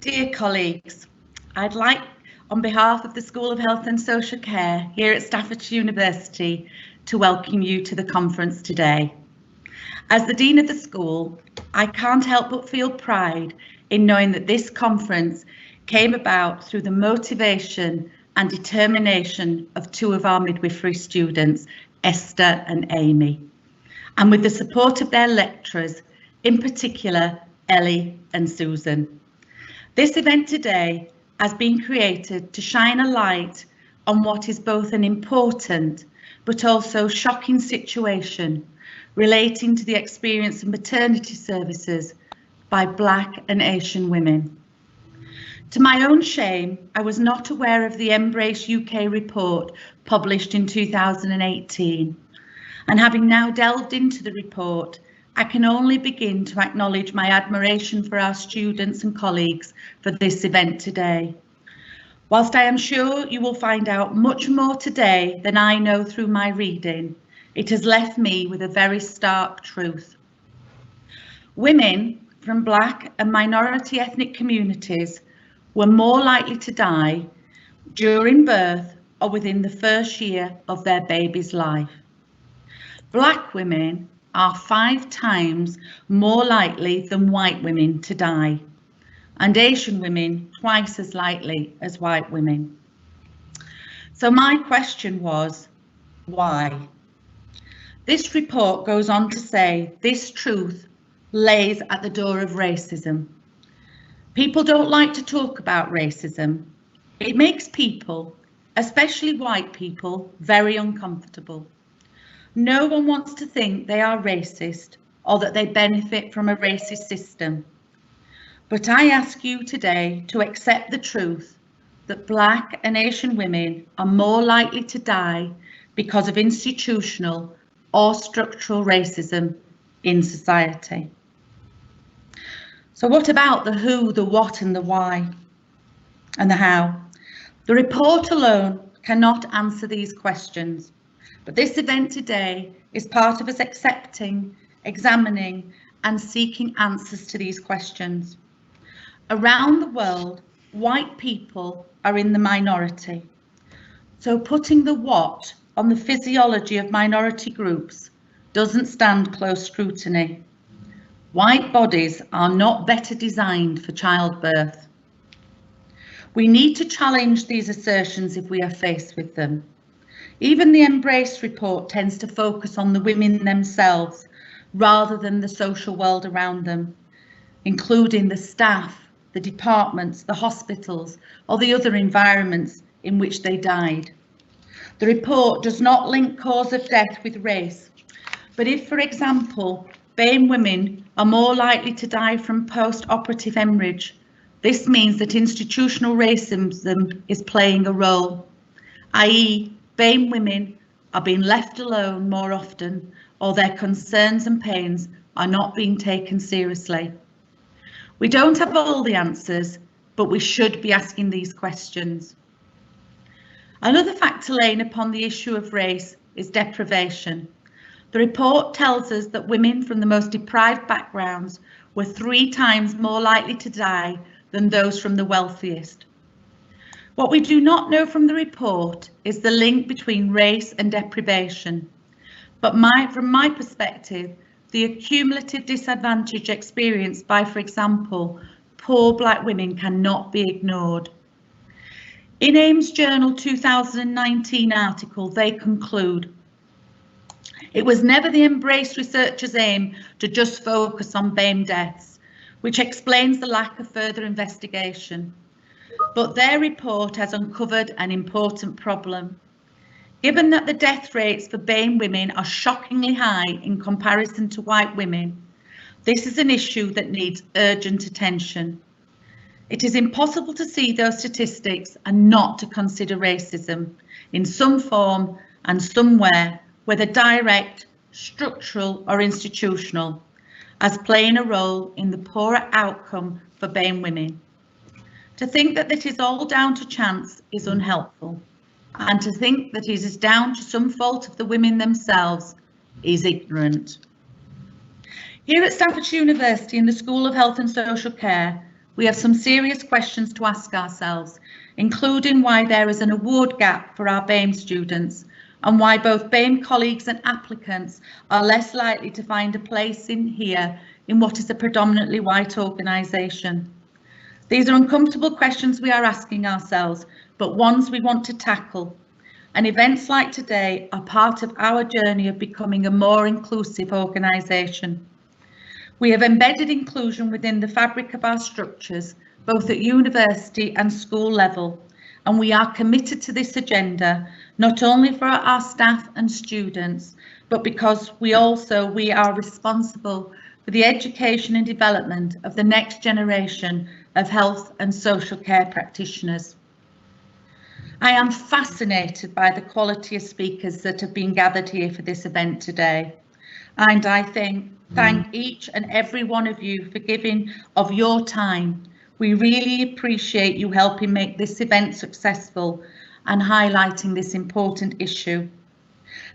Dear colleagues, I'd like, on behalf of the School of Health and Social Care here at Staffordshire University, to welcome you to the conference today. As the Dean of the school, I can't help but feel pride in knowing that this conference came about through the motivation and determination of two of our midwifery students, Esther and Amy, and with the support of their lecturers, in particular, Ellie and Susan. This event today has been created to shine a light on what is both an important but also shocking situation relating to the experience of maternity services by Black and Asian women. To my own shame, I was not aware of the MBRRACE UK report published in 2018, and having now delved into the report, I can only begin to acknowledge my admiration for our students and colleagues for this event today. Whilst I am sure you will find out much more today than I know through my reading, it has left me with a very stark truth. Women from Black and minority ethnic communities were more likely to die during birth or within the first year of their baby's life. Black women are 5 times more likely than white women to die, and Asian women twice as likely as white women. So my question was, why? This report goes on to say this truth lays at the door of racism. People don't like to talk about racism. It makes people, especially white people, very uncomfortable. No one wants to think they are racist or that they benefit from a racist system. But I ask you today to accept the truth that Black and Asian women are more likely to die because of institutional or structural racism in society. So what about the who, the what and the why and the how? The report alone cannot answer these questions. But this event today is part of us accepting, examining and seeking answers to these questions. Around the world, white people are in the minority. So putting the what on the physiology of minority groups doesn't stand close scrutiny. White bodies are not better designed for childbirth. We need to challenge these assertions if we are faced with them. Even the MBRRACE report tends to focus on the women themselves rather than the social world around them, including the staff, the departments, the hospitals, or the other environments in which they died. The report does not link cause of death with race, but if, for example, BAME women are more likely to die from post-operative hemorrhage, this means that institutional racism is playing a role, i.e., BAME women are being left alone more often, or their concerns and pains are not being taken seriously. We don't have all the answers, but we should be asking these questions. Another factor laying upon the issue of race is deprivation. The report tells us that women from the most deprived backgrounds were 3 times more likely to die than those from the wealthiest. What we do not know from the report is the link between race and deprivation, but from my perspective, the accumulative disadvantage experienced by, for example, poor Black women cannot be ignored. In AIM's Journal 2019 article, they conclude, it was never the MBRRACE researchers' aim to just focus on BAME deaths, which explains the lack of further investigation. But their report has uncovered an important problem. Given that the death rates for BAME women are shockingly high in comparison to white women, this is an issue that needs urgent attention. It is impossible to see those statistics and not to consider racism in some form and somewhere, whether direct, structural or institutional, as playing a role in the poorer outcome for BAME women. To think that this is all down to chance is unhelpful. and to think that it is down to some fault of the women themselves is ignorant. Here at Staffordshire University in the School of Health and Social Care, we have some serious questions to ask ourselves, including why there is an award gap for our BAME students and why both BAME colleagues and applicants are less likely to find a place in here in what is a predominantly white organisation. These are uncomfortable questions we are asking ourselves, but ones we want to tackle. And events like today are part of our journey of becoming a more inclusive organisation. We have embedded inclusion within the fabric of our structures, both at university and school level, and we are committed to this agenda, not only for our staff and students, but because we are responsible for the education and development of the next generation of health and social care practitioners. I am fascinated by the quality of speakers that have been gathered here for this event today, and I thank each and every one of you for giving of your time. We really appreciate you helping make this event successful and highlighting this important issue.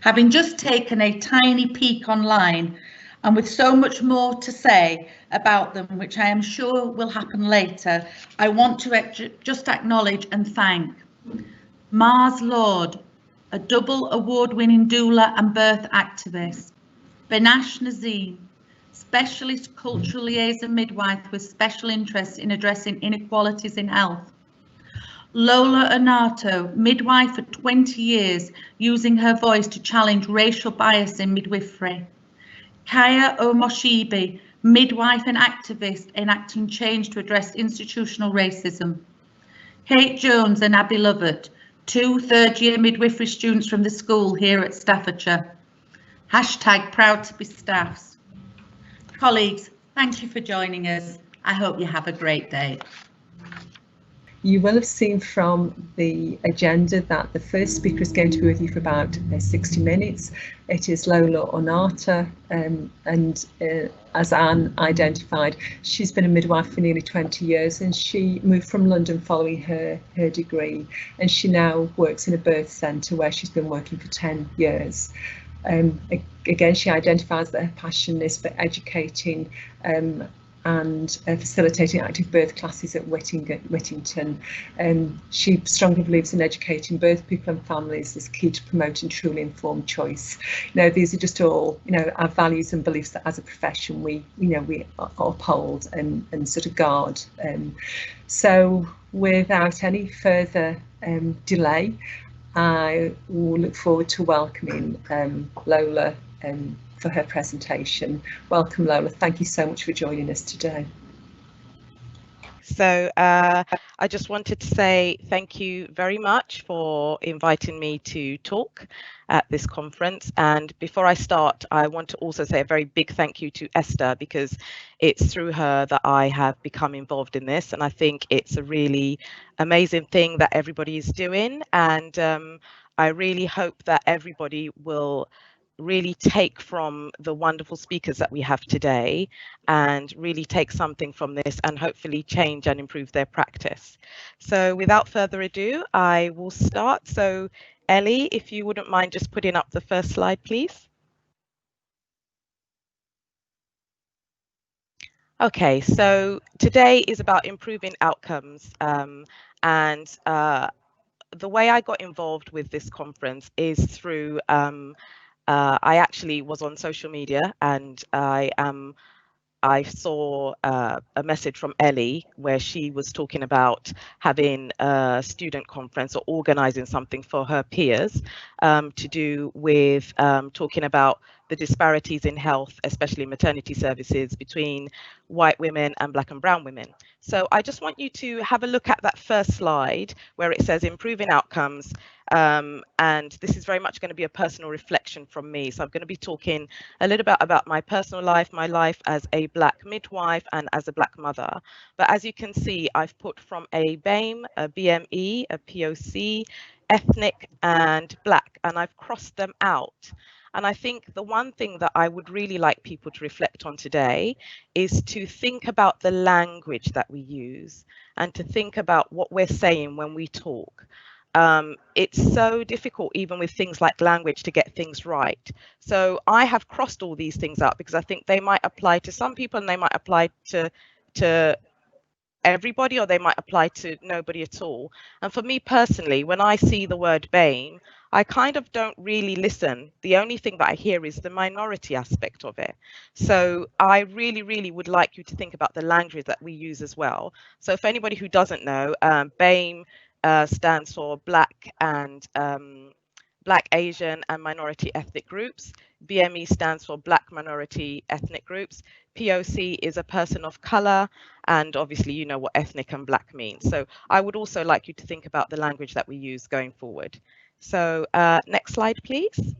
Having just taken a tiny peek online, and with so much more to say about them, which I am sure will happen later, I want to just acknowledge and thank Mars Lord, a double award-winning doula and birth activist; Benash Nazmeen, specialist cultural liaison midwife with special interest in addressing inequalities in health; Lola Ornato, midwife for 20 years, using her voice to challenge racial bias in midwifery; Kyia Omoshebi, midwife and activist enacting change to address institutional racism; Kate Jones and Abby Lovett, two third-year midwifery students from the school here at Staffordshire. Hashtag proud to be staffs. Colleagues, thank you for joining us. I hope you have a great day. You will have seen from the agenda that the first speaker is going to be with you for about 60 minutes. It is Lola Ornato, and as Anne identified, she's been a midwife for nearly 20 years, and she moved from London following her degree, and she now works in a birth centre where she's been working for 10 years. Again, she identifies that her passion is for educating and facilitating active birth classes at Whittington. She strongly believes in educating both people and families is key to promoting truly informed choice. These are just all, our values and beliefs that as a profession we uphold and sort of guard. So without any further delay, I will look forward to welcoming Lola for her presentation. Welcome, Lola. Thank you so much for joining us today. So I just wanted to say thank you very much for inviting me to talk at this conference. And before I start, I want to also say a very big thank you to Esther, because it's through her that I have become involved in this. And I think it's a really amazing thing that everybody is doing. And I really hope that everybody will really take from the wonderful speakers that we have today and really take something from this and hopefully change and improve their practice. So without further ado, I will start. So Ellie, if you wouldn't mind just putting up the first slide, please. Okay, so today is about improving outcomes, and the way I got involved with this conference is through I actually was on social media, and I saw a message from Ellie where she was talking about having a student conference or organising something for her peers to do with talking about the disparities in health, especially maternity services, between white women and black and brown women. So I just want you to have a look at that first slide where it says improving outcomes. And this is very much going to be a personal reflection from me. So I'm going to be talking a little bit about my personal life, my life as a black midwife and as a black mother. But as you can see, I've put from a BAME, a BME, a POC, ethnic and black, and I've crossed them out. And I think the one thing that I would really like people to reflect on today is to think about the language that we use and to think about what we're saying when we talk. it's so difficult, even with things like language, to get things right. So I have crossed all these things out because I think they might apply to some people and they might apply to everybody, or they might apply to nobody at all. And for me personally, when I see the word BAME, I kind of don't really listen. The only thing that I hear is the minority aspect of it. So I really, really would like you to think about the language that we use as well. So for anybody who doesn't know, BAME stands for Black and Black, Asian and minority ethnic groups. BME stands for Black minority ethnic groups. POC is a person of color, and obviously you know what ethnic and Black means. So I would also like you to think about the language that we use going forward. So next slide, please.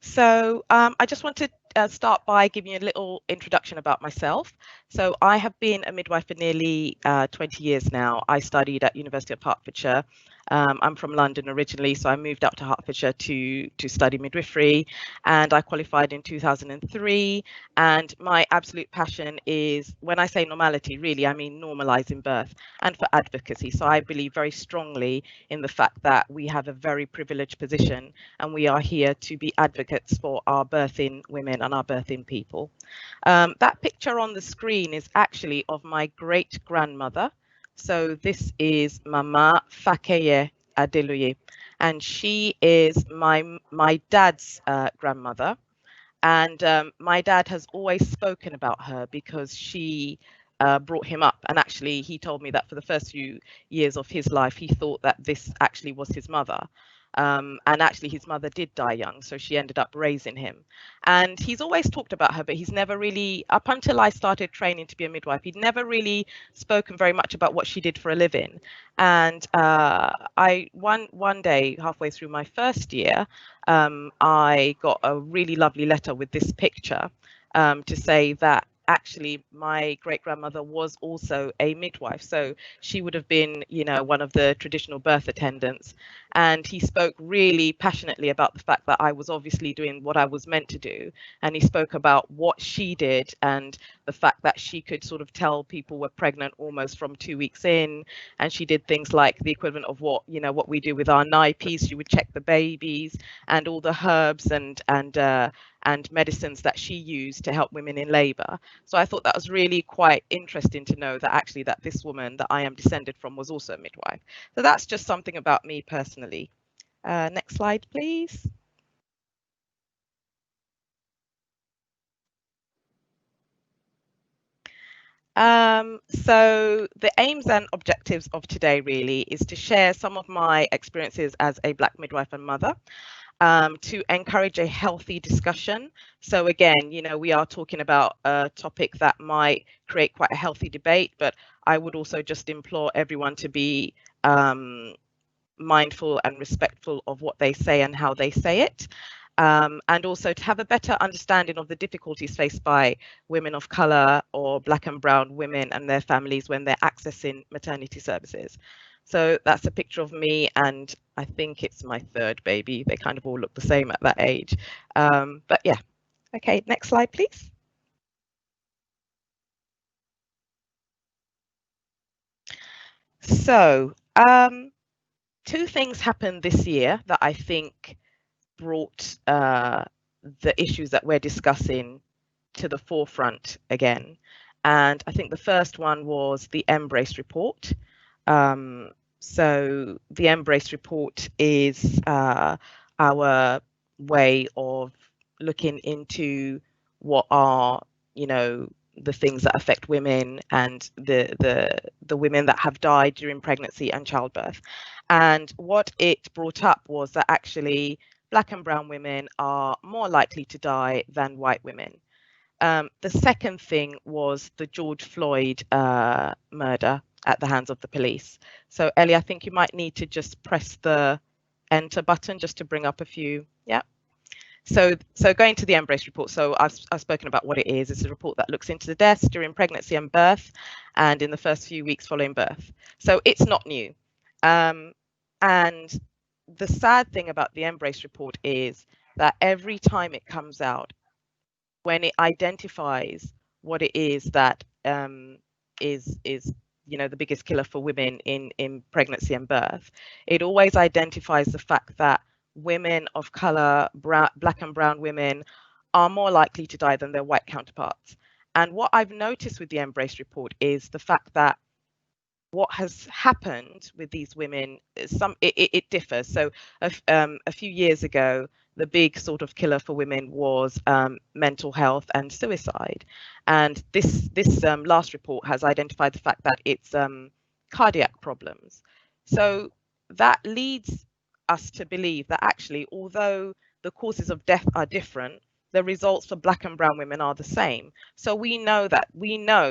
So I just want to start by giving you a little introduction about myself. So I have been a midwife for nearly 20 years now. I studied at University of Hertfordshire. I'm from London originally, so I moved out to Hertfordshire to study midwifery, and I qualified in 2003. And my absolute passion is, when I say normality, really, I mean normalizing birth and for advocacy. So I believe very strongly in the fact that we have a very privileged position and we are here to be advocates for our birthing women and our birthing people. That picture on the screen is actually of my great grandmother. So this is Mama Fakeye Adeluye, and she is my dad's grandmother. And my dad has always spoken about her because she brought him up. And actually, he told me that for the first few years of his life, he thought that this actually was his mother. And actually, his mother did die young, so she ended up raising him. And he's always talked about her, but he's never really, up until I started training to be a midwife, he'd never really spoken very much about what she did for a living. And one day, halfway through my first year, I got a really lovely letter with this picture to say that actually my great grandmother was also a midwife, so she would have been, you know, one of the traditional birth attendants. And he spoke really passionately about the fact that I was obviously doing what I was meant to do, and he spoke about what she did and the fact that she could sort of tell people were pregnant almost from 2 weeks in. And she did things like the equivalent of what, you know, what we do with our NIPEs. She would check the babies and all the herbs and medicines that she used to help women in labor. So I thought that was really quite interesting to know that actually that this woman that I am descended from was also a midwife. So that's just something about me personally. Next slide, please. So the aims and objectives of today really is to share some of my experiences as a Black midwife and mother, to encourage a healthy discussion. So again, you know, we are talking about a topic that might create quite a healthy debate, but I would also just implore everyone to be mindful and respectful of what they say and how they say it. And also to have a better understanding of the difficulties faced by women of colour or Black and brown women and their families when they're accessing maternity services. So that's a picture of me, and I think it's my third baby. They kind of all look the same at that age. But yeah, okay, next slide, please. So two things happened this year that I think brought the issues that we're discussing to the forefront again. And I think the first one was the Mmbrace report. So the Mmbrace report is our way of looking into what are, you know, the things that affect women and the women that have died during pregnancy and childbirth. And what it brought up was that actually Black and brown women are more likely to die than white women. The second thing was the George Floyd murder at the hands of the police. So Ellie, I think you might need to just press the enter button just to bring up a few. Yeah. So going to the Mmbrace report. So I've spoken about what it is. It's a report that looks into the deaths during pregnancy and birth and in the first few weeks following birth. So it's not new. And the sad thing about the Mmbrace report is that every time it comes out, when it identifies what it is that is you know, the biggest killer for women in pregnancy and birth, it always identifies the fact that women of color, black and brown women, are more likely to die than their white counterparts. And what I've noticed with the MBRRACE report is the fact that what has happened with these women, it differs. So a few years ago, the big sort of killer for women was mental health and suicide. And this last report has identified the fact that it's cardiac problems. So that leads us to believe that actually, although the causes of death are different, the results for black and brown women are the same. So we know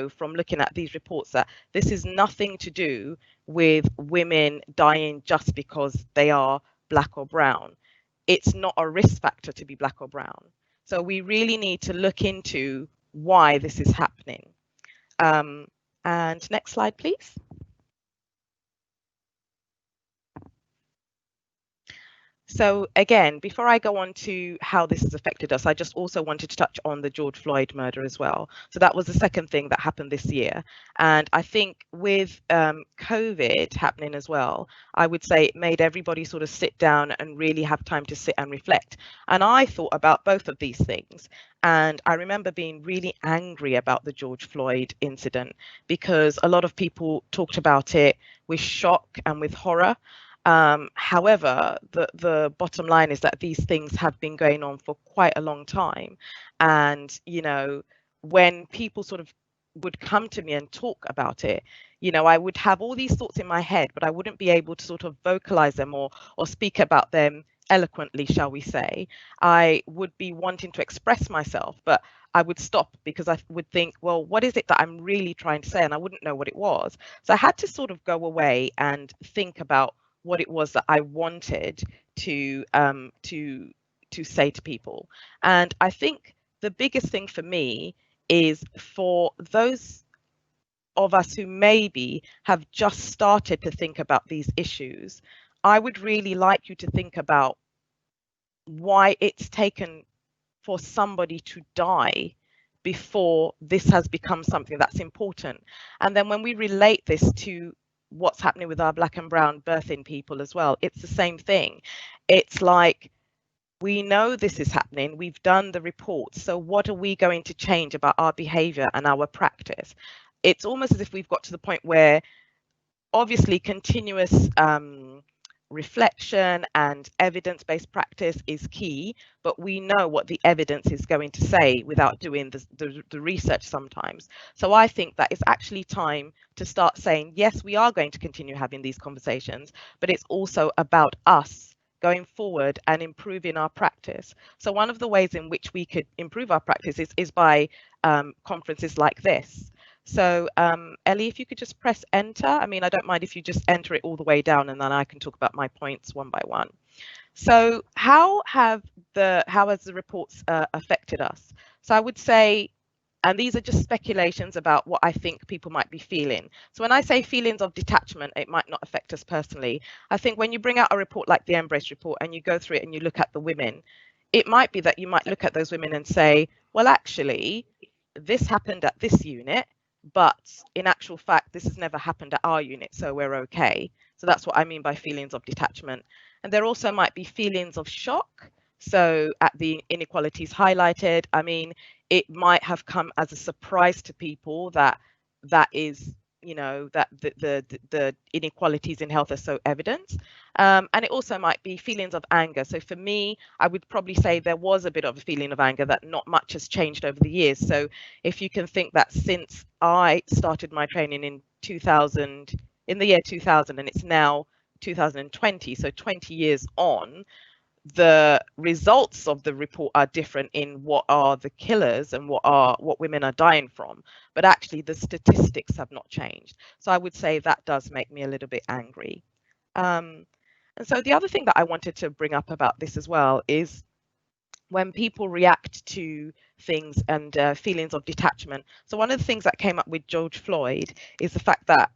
from looking at these reports that this is nothing to do with women dying just because they are black or brown. It's not a risk factor to be black or brown. So we really need to look into why this is happening. And next slide, please. So again, before I go on to how this has affected us, I just also wanted to touch on the George Floyd murder as well. So that was the second thing that happened this year. And I think with COVID happening as well, I would say it made everybody sort of sit down and really have time to sit and reflect. And I thought about both of these things. And I remember being really angry about the George Floyd incident because a lot of people talked about it with shock and with horror. However, the bottom line is that these things have been going on for quite a long time. And, you know, when people sort of would come to me and talk about it, you know, I would have all these thoughts in my head, but I wouldn't be able to sort of vocalize them or speak about them eloquently, shall we say. I would be wanting to express myself, but I would stop because I would think, well, what is it that I'm really trying to say? And I wouldn't know what it was. So I had to sort of go away and think about what it was that I wanted to say to people. And I think the biggest thing for me is for those of us who maybe have just started to think about these issues, I would really like you to think about why it's taken for somebody to die before this has become something that's important. And then when we relate this to what's happening with our black and brown birthing people as well, it's the same thing. It's like, we know this is happening, we've done the reports, so what are we going to change about our behavior and our practice? It's almost as if we've got to the point where obviously continuous reflection and evidence-based practice is key, but we know what the evidence is going to say without doing the research sometimes. So I think that it's actually time to start saying, yes, we are going to continue having these conversations, but it's also about us going forward and improving our practice. So one of the ways in which we could improve our practice is by conferences like this. So Ellie, if you could just press enter. I mean, I don't mind if you just enter it all the way down and then I can talk about my points one by one. So how has the reports affected us? So I would say, and these are just speculations about what I think people might be feeling. So when I say feelings of detachment, it might not affect us personally. I think when you bring out a report like the MBRRACE report and you go through it and you look at the women, it might be that you might look at those women and say, well, actually, this happened at this unit, but in actual fact, this has never happened at our unit, so we're okay. So that's what I mean by feelings of detachment. And there also might be feelings of shock. So at the inequalities highlighted, I mean, it might have come as a surprise to people that is, you know, that the inequalities in health are so evident. And it also might be feelings of anger. So for me, I would probably say there was a bit of a feeling of anger that not much has changed over the years. So if you can think that since I started my training in the year 2000, and it's now 2020, so 20 years on, the results of the report are different in what are the killers and what women are dying from, but actually the statistics have not changed. So I would say that does make me a little bit angry. And so the other thing that I wanted to bring up about this as well is when people react to things and feelings of detachment. So one of the things that came up with George Floyd is the fact that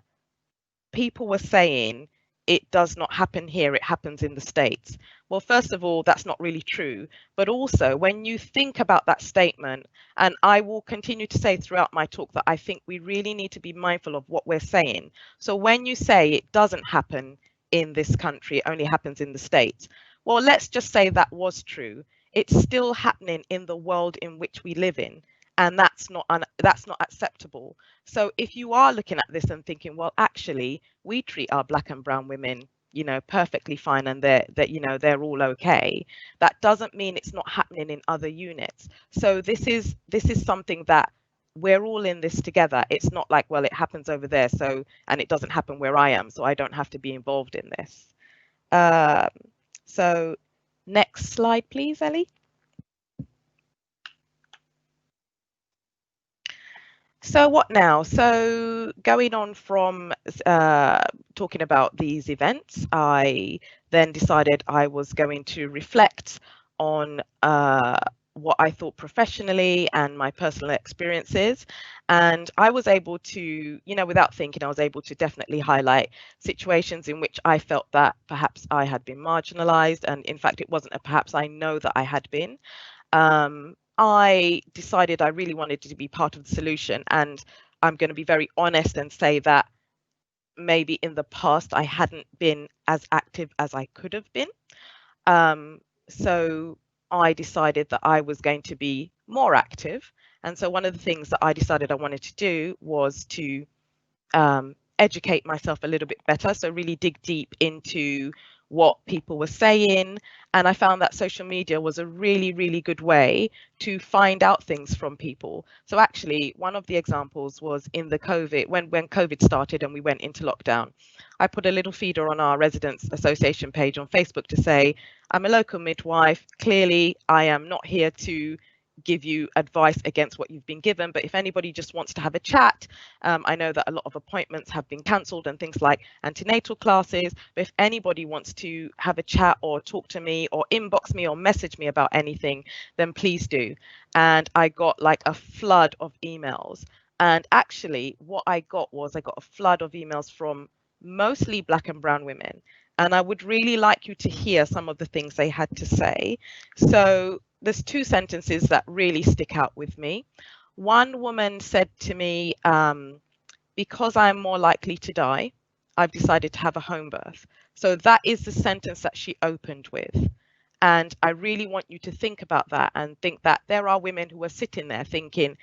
people were saying it does not happen here, it happens in the States. Well, first of all, that's not really true. But also, when you think about that statement, and I will continue to say throughout my talk that I think we really need to be mindful of what we're saying. So when you say it doesn't happen in this country, it only happens in the States. Well, let's just say that was true. It's still happening in the world in which we live in. And that's not acceptable. So if you are looking at this and thinking, well, actually, we treat our Black and brown women, you know, perfectly fine, and they're all okay, that doesn't mean it's not happening in other units. So this is something that we're all in this together. It's not like, well, it happens over there, so, and it doesn't happen where I am, so I don't have to be involved in this. So next slide, please, Ellie. So what now? So going on from talking about these events, I then decided I was going to reflect on what I thought professionally and my personal experiences. And I was able to, you know, without thinking, I was able to definitely highlight situations in which I felt that perhaps I had been marginalized. And in fact, it wasn't a perhaps, I know that I had been. I decided I really wanted to be part of the solution, and I'm going to be very honest and say that maybe in the past I hadn't been as active as I could have been. So I decided that I was going to be more active, and so one of the things that I decided I wanted to do was to educate myself a little bit better, so really dig deep into what people were saying. And I found that social media was a really, really good way to find out things from people. So actually, one of the examples was in the COVID, when COVID started and we went into lockdown, I put a little feeder on our Residents Association page on Facebook to say, I'm a local midwife. Clearly, I am not here to give you advice against what you've been given, but if anybody just wants to have a chat, I know that a lot of appointments have been cancelled and things like antenatal classes, but if anybody wants to have a chat or talk to me or inbox me or message me about anything, then please do. And I got like a flood of emails, and actually what I got was I got a flood of emails from mostly Black and brown women, and I would really like you to hear some of the things they had to say. So there's two sentences that really stick out with me. One woman said to me, because I'm more likely to die, I've decided to have a home birth. So that is the sentence that she opened with. And I really want you to think about that and think that there are women who are sitting there thinking,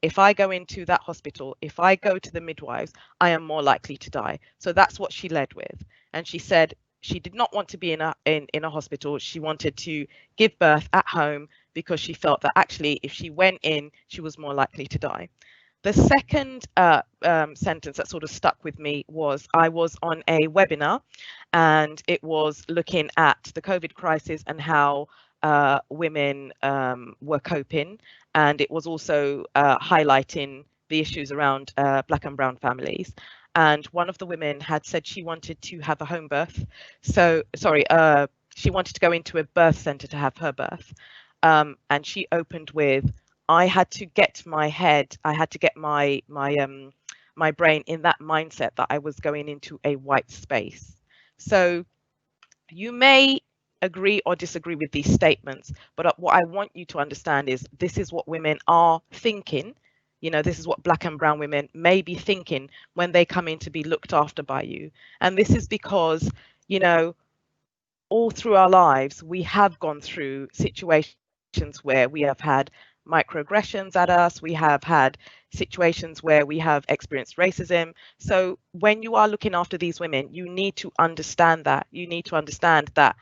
if I go into that hospital, if I go to the midwives, I am more likely to die. So that's what she led with. And she said, she did not want to be in a hospital. She wanted to give birth at home because she felt that actually if she went in, she was more likely to die. The second sentence that sort of stuck with me was I was on a webinar, and it was looking at the COVID crisis and how women were coping, and it was also highlighting the issues around Black and brown families. And one of the women had said she wanted to have a home birth. So, sorry, she wanted to go into a birth center to have her birth. And she opened with, I had to get my head, I had to get my brain in that mindset that I was going into a white space. So you may agree or disagree with these statements, but what I want you to understand is this is what women are thinking. You know, this is what Black and brown women may be thinking when they come in to be looked after by you. And this is because, you know, all through our lives, we have gone through situations where we have had microaggressions at us, we have had situations where we have experienced racism. So when you are looking after these women, you need to understand that. You need to understand that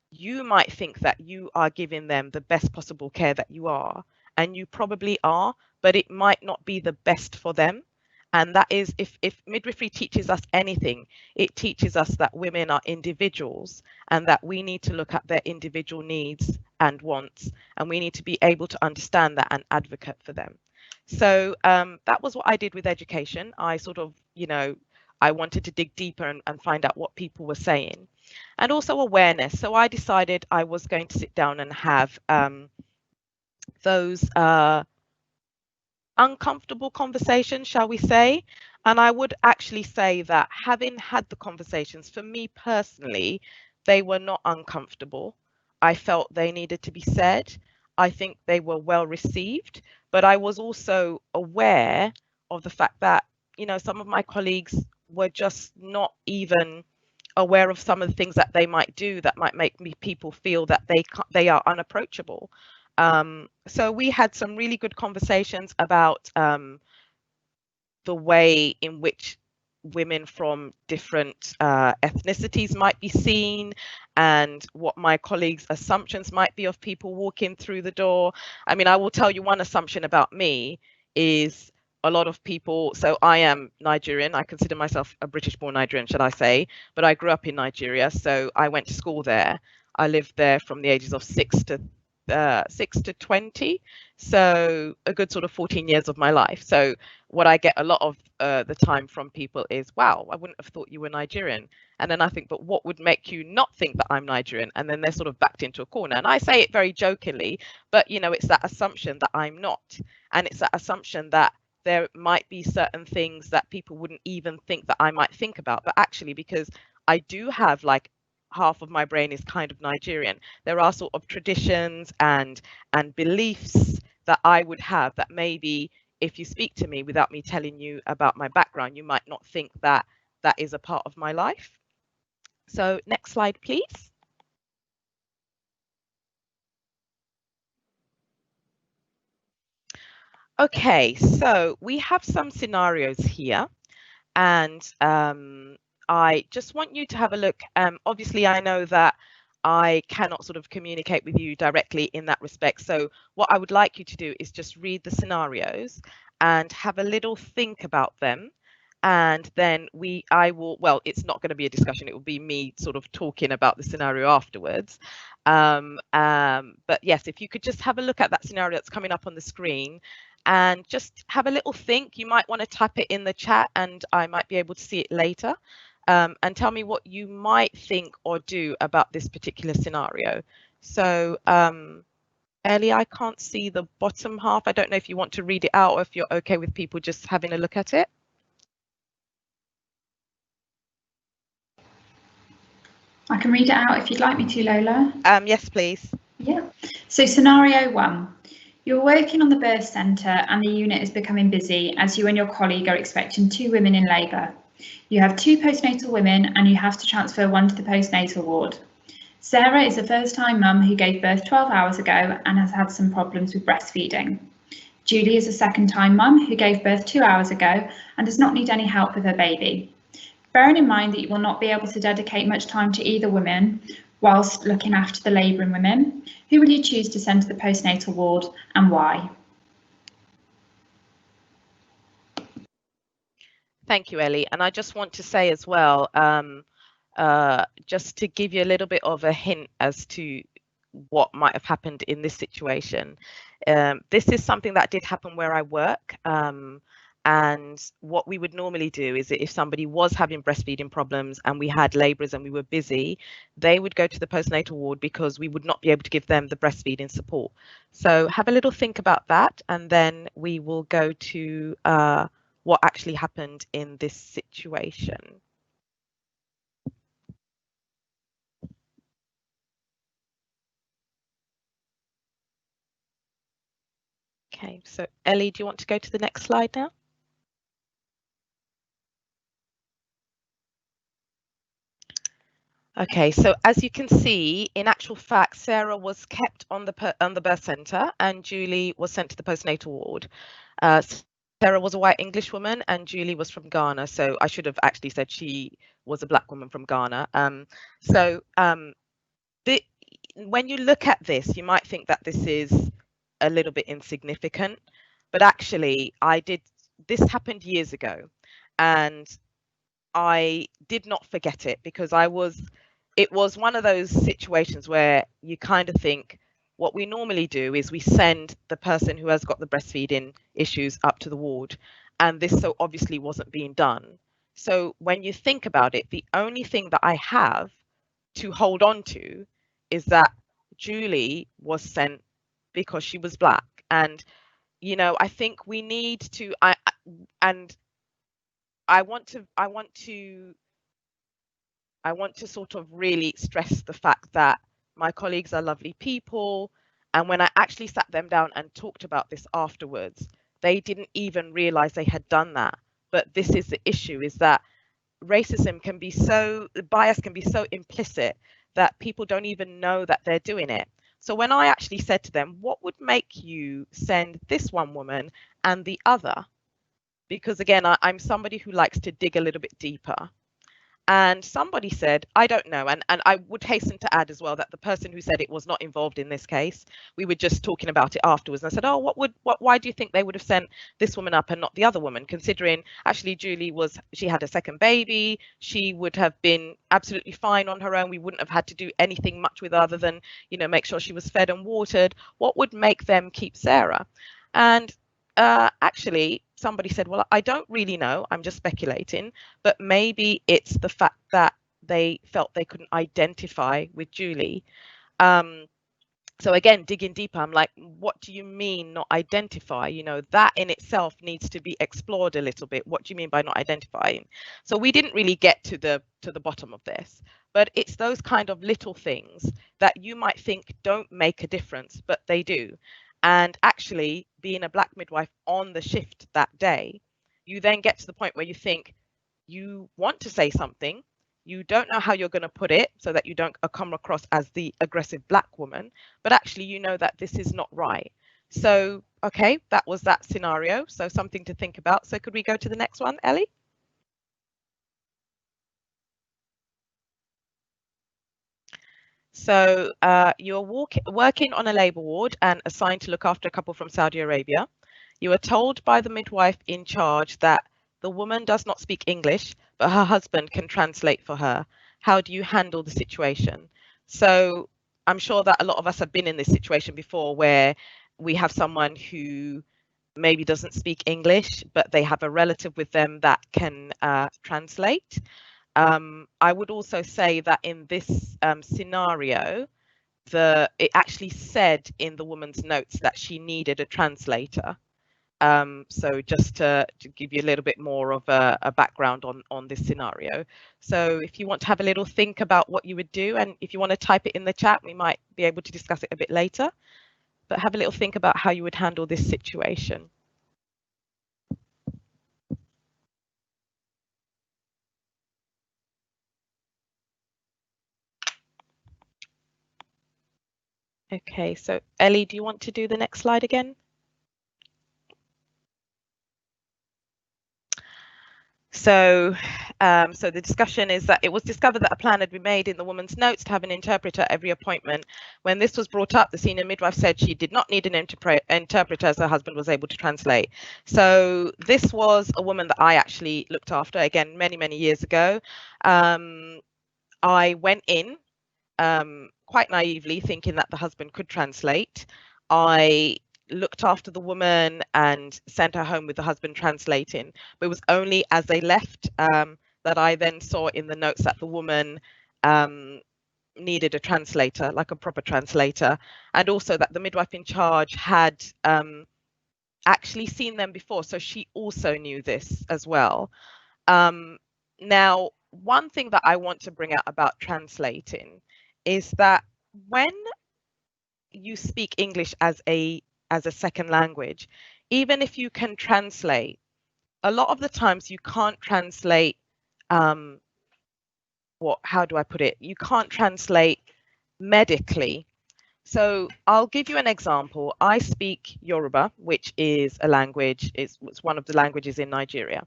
you might think that you are giving them the best possible care that you are, and you probably are, but it might not be the best for them. And that is, if midwifery teaches us anything, it teaches us that women are individuals and that we need to look at their individual needs and wants, and we need to be able to understand that and advocate for them. So that was what I did with education. I sort of, you know, I wanted to dig deeper and find out what people were saying, and also awareness. So I decided I was going to sit down and have those uncomfortable conversations, shall we say, And I would actually say that having had the conversations, for me personally, they were not uncomfortable. I felt they needed to be said. I think they were well received, but I was also aware of the fact that, you know, some of my colleagues were just not even aware of some of the things that they might do that might make people feel that they are unapproachable. So we had some really good conversations about the way in which women from different ethnicities might be seen, and what my colleagues' assumptions might be of people walking through the door. I mean, I will tell you one assumption about me is a lot of people, so I am Nigerian, I consider myself a British-born Nigerian, should I say, but I grew up in Nigeria, so I went to school there. I lived there from the ages of 6 to 20, so a good sort of 14 years of my life. So what I get a lot of the time from people is, wow, I wouldn't have thought you were Nigerian. And then I think, but what would make you not think that I'm Nigerian? And then they're sort of backed into a corner. And I say it very jokingly, but you know, it's that assumption that I'm not. And it's that assumption that there might be certain things that people wouldn't even think that I might think about. But actually, because I do have like half of my brain is kind of Nigerian, there are sort of traditions and beliefs that I would have that maybe if you speak to me without me telling you about my background, you might not think that that is a part of my life. So next slide, please. Okay, so we have some scenarios here, and I just want you to have a look. Obviously, I know that I cannot sort of communicate with you directly in that respect. So what I would like you to do is just read the scenarios and have a little think about them. And then I will, well, it's not going to be a discussion. It will be me sort of talking about the scenario afterwards. But yes, if you could just have a look at that scenario that's coming up on the screen and just have a little think. You might want to type it in the chat and I might be able to see it later. And tell me what you might think or do about this particular scenario. So Ellie, I can't see the bottom half. I don't know if you want to read it out or if you're okay with people just having a look at it. I can read it out if you'd like me to, Lola. Yes, please. Yeah. So scenario 1. You're working on the birth centre and the unit is becoming busy as you and your colleague are expecting 2 women in labour. You have 2 postnatal women and you have to transfer one to the postnatal ward. Sarah is a first-time mum who gave birth 12 hours ago and has had some problems with breastfeeding. Julie is a second-time mum who gave birth 2 hours ago and does not need any help with her baby. Bearing in mind that you will not be able to dedicate much time to either woman whilst looking after the labouring women, who will you choose to send to the postnatal ward and why? Thank you, Ellie. And I just want to say as well, just to give you a little bit of a hint as to what might have happened in this situation. This is something that did happen where I work. And what we would normally do is that if somebody was having breastfeeding problems and we had labourers and we were busy, they would go to the postnatal ward because we would not be able to give them the breastfeeding support. So have a little think about that, and then we will go to what actually happened in this situation. Okay, so Ellie, do you want to go to the next slide now? Okay, so as you can see, in actual fact, Sarah was kept on the birth centre and Julie was sent to the postnatal ward. Sarah was a white English woman and Julie was from Ghana, so I should have actually said she was a black woman from Ghana. When you look at this, you might think that this is a little bit insignificant, but actually this happened years ago and I did not forget it because it was one of those situations where you kind of think what we normally do is we send the person who has got the breastfeeding issues up to the ward, and this so obviously wasn't being done. So when you think about it, the only thing that I have to hold on to is that Julie was sent because she was black. And, you know, I think we need to, and I want to sort of really stress the fact that my colleagues are lovely people, and when I actually sat them down and talked about this afterwards, they didn't even realize they had done that. But this is the issue, is that racism can be so, bias can be so implicit that people don't even know that they're doing it. So when I actually said to them, what would make you send this one woman and the other? Because again, I'm somebody who likes to dig a little bit deeper. And somebody said, I don't know. And I would hasten to add as well that the person who said it was not involved in this case. We were just talking about it afterwards. And I said, oh, why do you think they would have sent this woman up and not the other woman? Considering actually Julie she had a second baby. She would have been absolutely fine on her own. We wouldn't have had to do anything much with other than, make sure she was fed and watered. What would make them keep Sarah? And actually, somebody said, well, I don't really know, I'm just speculating, but maybe it's the fact that they felt they couldn't identify with Julie. So again, digging deeper, I'm like, what do you mean not identify? That in itself needs to be explored a little bit. What do you mean by not identifying? So we didn't really get to the bottom of this, but it's those kind of little things that you might think don't make a difference, but they do. And actually, being a Black midwife on the shift that day, you then get to the point where you think you want to say something, you don't know how you're going to put it so that you don't come across as the aggressive Black woman, but actually you know that this is not right. So, okay, that was that scenario. So something to think about. So could we go to the next one, Ellie? So you're working on a labour ward and assigned to look after a couple from Saudi Arabia. You are told by the midwife in charge that the woman does not speak English, but her husband can translate for her. How do you handle the situation? So I'm sure that a lot of us have been in this situation before where we have someone who maybe doesn't speak English, but they have a relative with them that can translate. I would also say that in this scenario, it actually said in the woman's notes that she needed a translator. So just to give you a little bit more of a background on this scenario. So if you want to have a little think about what you would do, and if you want to type it in the chat, we might be able to discuss it a bit later, but have a little think about how you would handle this situation. Okay, so Ellie, do you want to do the next slide again? So, so the discussion is that it was discovered that a plan had been made in the woman's notes to have an interpreter every appointment. When this was brought up, the senior midwife said she did not need an interpreter as her husband was able to translate. So this was a woman that I actually looked after, again, many, many years ago. I went in quite naively thinking that the husband could translate. I looked after the woman and sent her home with the husband translating, but it was only as they left that I then saw in the notes that the woman needed a translator, like a proper translator, and also that the midwife in charge had actually seen them before, so she also knew this as well. Now, one thing that I want to bring out about translating is that when you speak English as a second language, even if you can translate, a lot of the times you can't translate how do I put it? You can't translate medically. So I'll give you an example. I speak Yoruba, which is a language, it's one of the languages in Nigeria.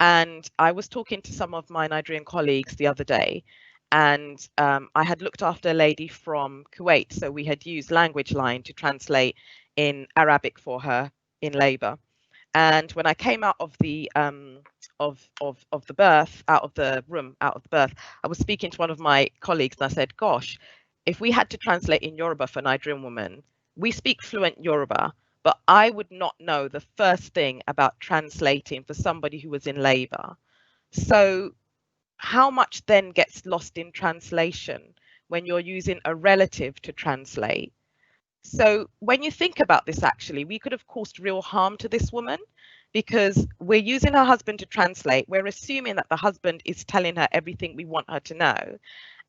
And I was talking to some of my Nigerian colleagues the other day, and I had looked after a lady from Kuwait. So we had used Language Line to translate in Arabic for her in labour. And when I came out of the birth, out of the birth, I was speaking to one of my colleagues and I said, gosh, if we had to translate in Yoruba for a Nigerian woman, we speak fluent Yoruba, but I would not know the first thing about translating for somebody who was in labour. So how much then gets lost in translation when you're using a relative to translate? So when you think about this, actually, we could have caused real harm to this woman, because we're using her husband to translate. We're assuming that the husband is telling her everything we want her to know,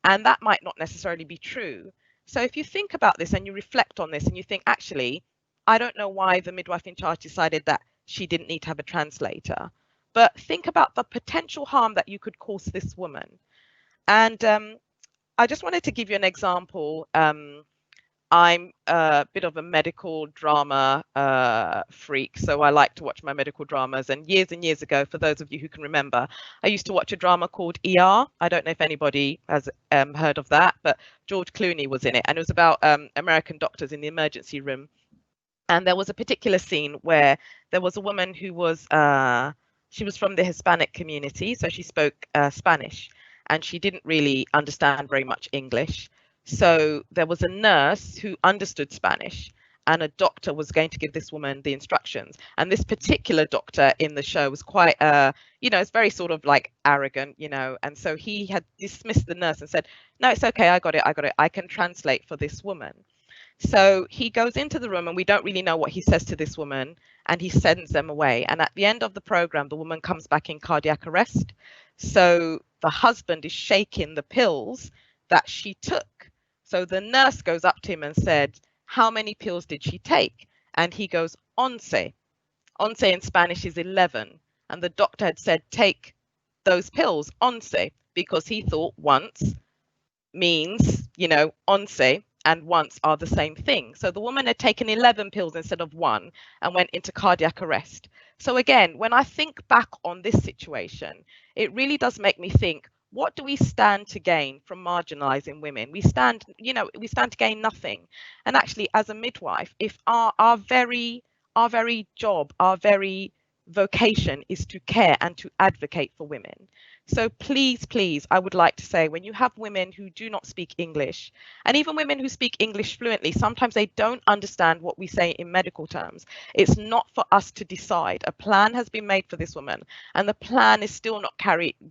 and that might not necessarily be true. So if you think about this and you reflect on this and you think, actually, I don't know why the midwife in charge decided that she didn't need to have a translator, but think about the potential harm that you could cause this woman. And I just wanted to give you an example. I'm a bit of a medical drama freak, so I like to watch my medical dramas. And years ago, for those of you who can remember, I used to watch a drama called ER. I don't know if anybody has heard of that, but George Clooney was in it, and it was about American doctors in the emergency room. And there was a particular scene where there was a woman who was she was from the Hispanic community, so she spoke Spanish, and she didn't really understand very much English. So there was a nurse who understood Spanish, and a doctor was going to give this woman the instructions. And this particular doctor in the show was quite, you know, it's very sort of like arrogant, you know. And so he had dismissed the nurse and said, "No, it's okay, I got it. I can translate for this woman." So he goes into the room and we don't really know what he says to this woman, and he sends them away. And at the end of the program, the woman comes back in cardiac arrest. So the husband is shaking the pills that she took. So the nurse goes up to him and said, "How many pills did she take?" And he goes, "11." Once in Spanish is 11. And the doctor had said, "Take those pills, 11," because he thought once means, you know, 11 and once are the same thing. So the woman had taken 11 pills instead of 1 and went into cardiac arrest. So again, when I think back on this situation, it really does make me think, what do we stand to gain from marginalizing women? We stand, you know, we stand to gain nothing. And actually, as a midwife, if our very job, our very vocation is to care and to advocate for women. So please, I would like to say, when you have women who do not speak English, and even women who speak English fluently, sometimes they don't understand what we say in medical terms. It's not for us to decide. A plan has been made for this woman, and the plan is still not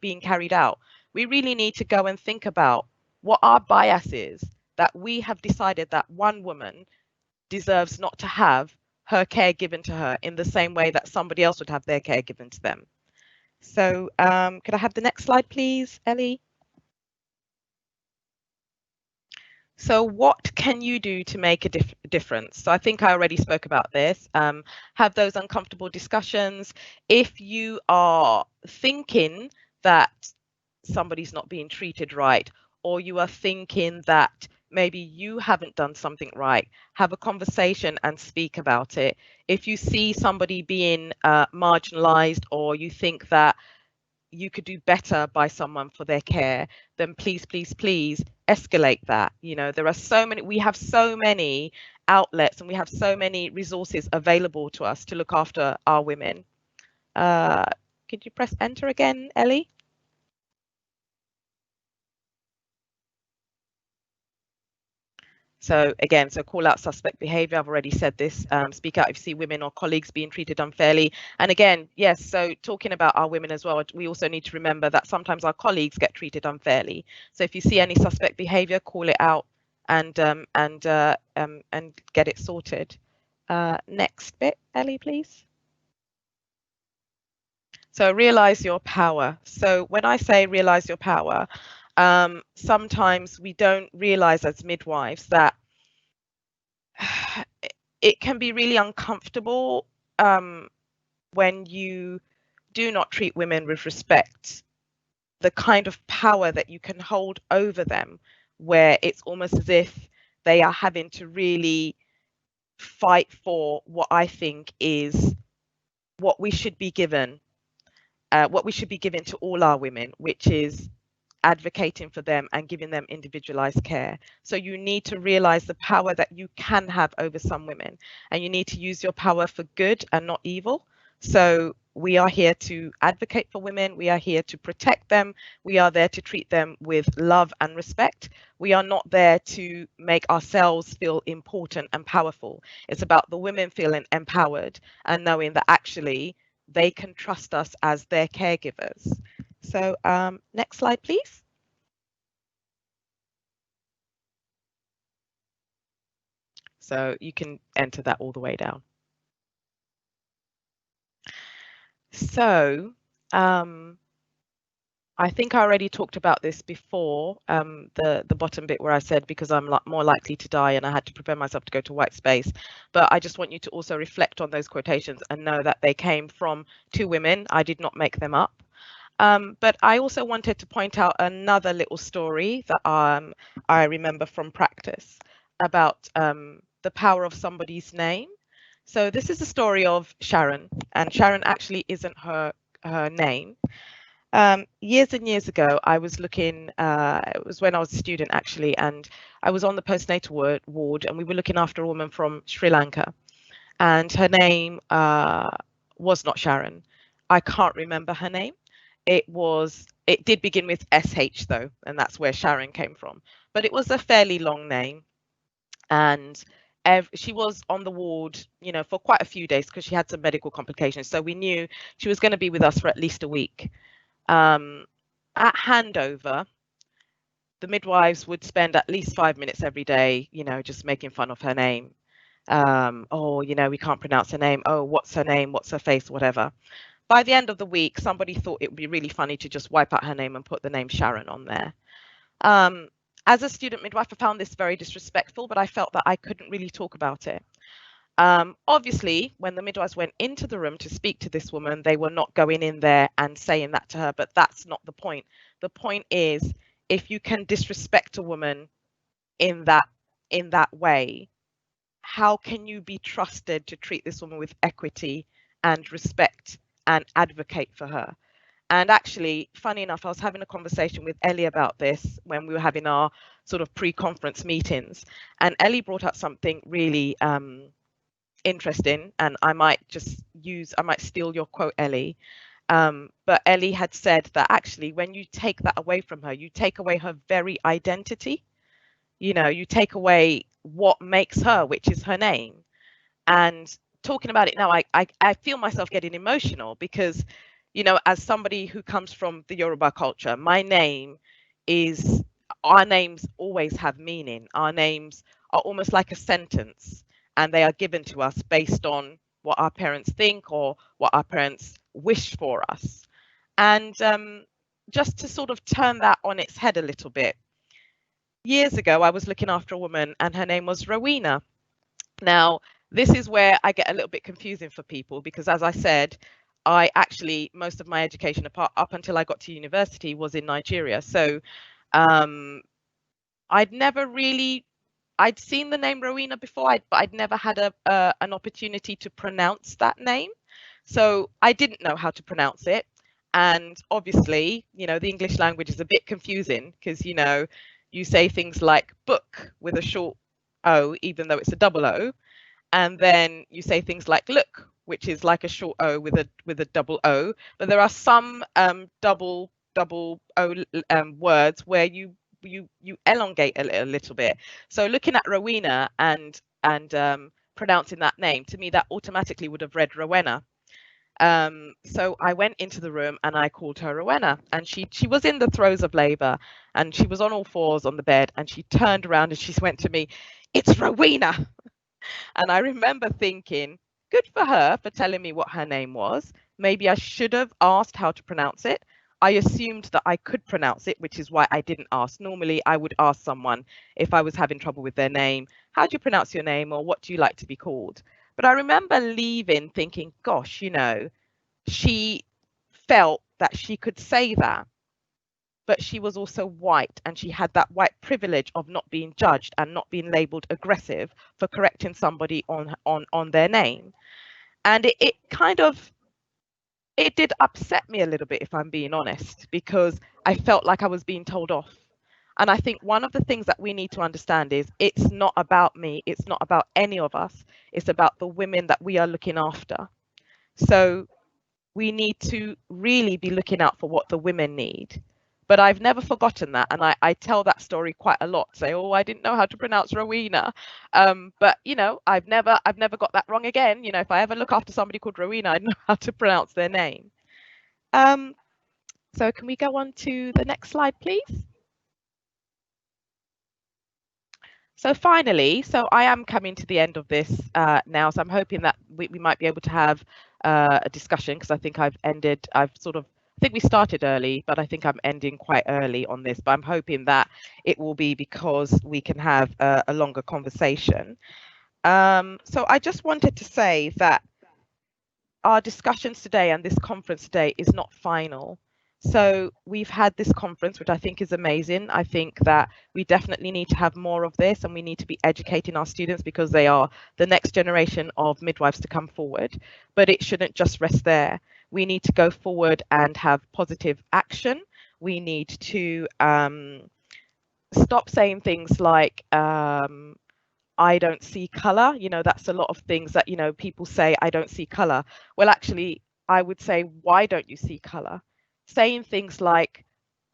being carried out. We really need to go and think about what our bias is, that we have decided that one woman deserves not to have her care given to her in the same way that somebody else would have their care given to them. So could I have the next slide, please, Ellie? So what can you do to make a difference? So I think I already spoke about this. Have those uncomfortable discussions. If you are thinking that somebody's not being treated right, or you are thinking that maybe you haven't done something right, have a conversation and speak about it. If you see somebody being marginalized, or you think that you could do better by someone for their care, then please escalate that. You know, there are so many, we have so many outlets and we have so many resources available to us to look after our women. Could you press enter again, Ellie? So again, so call out suspect behavior. I've already said this. Speak out if you see women or colleagues being treated unfairly. And again, yes, so talking about our women as well, we also need to remember that sometimes our colleagues get treated unfairly. So if you see any suspect behavior, call it out and get it sorted. Next bit, Ellie, please. So realize your power. So when I say realize your power, sometimes we don't realize as midwives that it can be really uncomfortable when you do not treat women with respect, the kind of power that you can hold over them, where it's almost as if they are having to really fight for what I think is what we should be given, to all our women, which is advocating for them and giving them individualized care. So you need to realize the power that you can have over some women, and you need to use your power for good and not evil. So we are here to advocate for women. We are here to protect them. We are there to treat them with love and respect. We are not there to make ourselves feel important and powerful. It's about the women feeling empowered and knowing that actually they can trust us as their caregivers. So next slide, please. So you can enter that all the way down. So I think I already talked about this before, the bottom bit where I said because I'm more likely to die and I had to prepare myself to go to white space. But I just want you to also reflect on those quotations and know that they came from 2 women. I did not make them up. But I also wanted to point out another little story that I remember from practice about the power of somebody's name. So this is the story of Sharon, and Sharon actually isn't her name. Years and years ago, I was looking, it was when I was a student actually, and I was on the postnatal ward and we were looking after a woman from Sri Lanka, and her name was not Sharon. I can't remember her name. It did begin with SH though, and that's where Sharon came from, but it was a fairly long name. And she was on the ward, you know, for quite a few days because she had some medical complications. So we knew she was going to be with us for at least a week. At handover, the midwives would spend at least 5 minutes every day, you know, just making fun of her name. Oh, you know, we can't pronounce her name. Oh, what's her name? What's her face? Whatever. By the end of the week, somebody thought it would be really funny to just wipe out her name and put the name Sharon on there. As a student midwife, I found this very disrespectful, but I felt that I couldn't really talk about it. Obviously, when the midwives went into the room to speak to this woman, they were not going in there and saying that to her, but that's not the point. The point is, if you can disrespect a woman in that way, how can you be trusted to treat this woman with equity and respect and advocate for her? And actually, funny enough, I was having a conversation with Ellie about this when we were having our sort of pre-conference meetings, and Ellie brought up something really interesting, and I might steal your quote, Ellie. But Ellie had said that actually when you take that away from her, you take away her very identity. You know, you take away what makes her, which is her name. And talking about it now, I feel myself getting emotional because, you know, as somebody who comes from the Yoruba culture, our names always have meaning. Our names are almost like a sentence, and they are given to us based on what our parents think or what our parents wish for us. And just to sort of turn that on its head a little bit, years ago, I was looking after a woman and her name was Rowena. Now, this is where I get a little bit confusing for people because, as I said, I actually, most of my education up until I got to university was in Nigeria. So I'd seen the name Rowena before, but I'd never had an opportunity to pronounce that name. So I didn't know how to pronounce it. And obviously, you know, the English language is a bit confusing because, you know, you say things like book with a short O, even though it's a double O. And then you say things like look, which is like a short O with a double O. But there are some double O words where you elongate a little bit. So looking at Rowena and pronouncing that name, to me that automatically would have read Rowena. So I went into the room and I called her Rowena, and she was in the throes of labor and she was on all fours on the bed, and she turned around and she went to me, "It's Rowena." And I remember thinking, good for her for telling me what her name was. Maybe I should have asked how to pronounce it. I assumed that I could pronounce it, which is why I didn't ask. Normally, I would ask someone if I was having trouble with their name, how do you pronounce your name, or what do you like to be called? But I remember leaving thinking, gosh, you know, she felt that she could say that, but she was also white, and she had that white privilege of not being judged and not being labeled aggressive for correcting somebody on their name. And it did upset me a little bit, if I'm being honest, because I felt like I was being told off. And I think one of the things that we need to understand is it's not about me, it's not about any of us, it's about the women that we are looking after. So we need to really be looking out for what the women need. But I've never forgotten that, and I tell that story quite a lot. Say, oh, I didn't know how to pronounce Rowena, but you know, I've never got that wrong again. You know, if I ever look after somebody called Rowena, I know how to pronounce their name. So can we go on to the next slide, please? So finally, so I am coming to the end of this now, so I'm hoping that we might be able to have a discussion, because I think I think we started early, but I think I'm ending quite early on this, but I'm hoping that it will be because we can have a longer conversation. So I just wanted to say that our discussions today and this conference today is not final. So we've had this conference, which I think is amazing. I think that we definitely need to have more of this, and we need to be educating our students because they are the next generation of midwives to come forward. But it shouldn't just rest there. We need to go forward and have positive action. We need to stop saying things like, I don't see color. You know, that's a lot of things that, you know, people say, I don't see color. Well, actually, I would say, why don't you see color? Saying things like,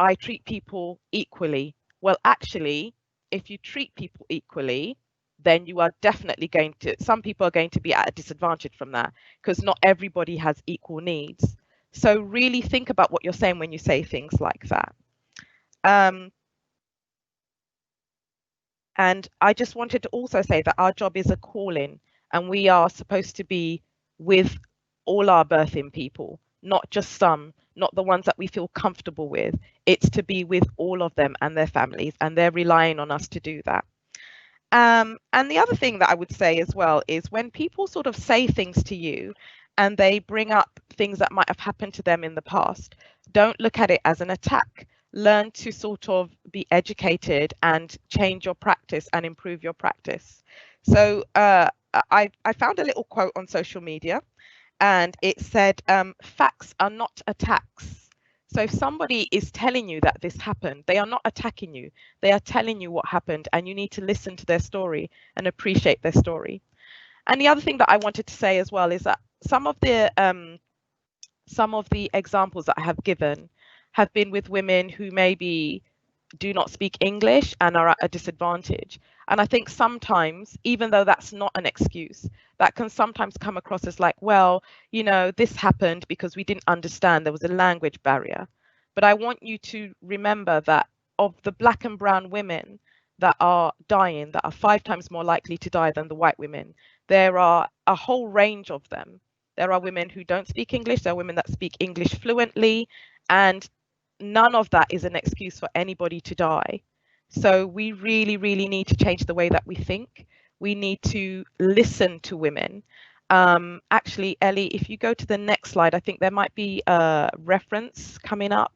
I treat people equally. Well, actually, if you treat people equally, then you are definitely going to, some people are going to be at a disadvantage from that, because not everybody has equal needs. So really think about what you're saying when you say things like that. And I just wanted to also say that our job is a calling, and we are supposed to be with all our birthing people, not just some, not the ones that we feel comfortable with. It's to be with all of them and their families, and they're relying on us to do that. And the other thing that I would say as well is when people sort of say things to you and they bring up things that might have happened to them in the past, don't look at it as an attack. Learn to sort of be educated and change your practice and improve your practice. So I found a little quote on social media, and it said, facts are not attacks. So if somebody is telling you that this happened, they are not attacking you. They are telling you what happened, and you need to listen to their story and appreciate their story. And the other thing that I wanted to say as well is that some of the examples that I have given have been with women who maybe do not speak English and are at a disadvantage. And I think sometimes, even though that's not an excuse, that can sometimes come across as like, well, you know, this happened because we didn't understand, there was a language barrier. But I want you to remember that of the Black and brown women that are dying, that are 5 times more likely to die than the white women, there are a whole range of them. There are women who don't speak English, there are women that speak English fluently, and none of that is an excuse for anybody to die. So we really, really need to change the way that we think. We need to listen to women. Actually, Ellie, if you go to the next slide, I think there might be a reference coming up.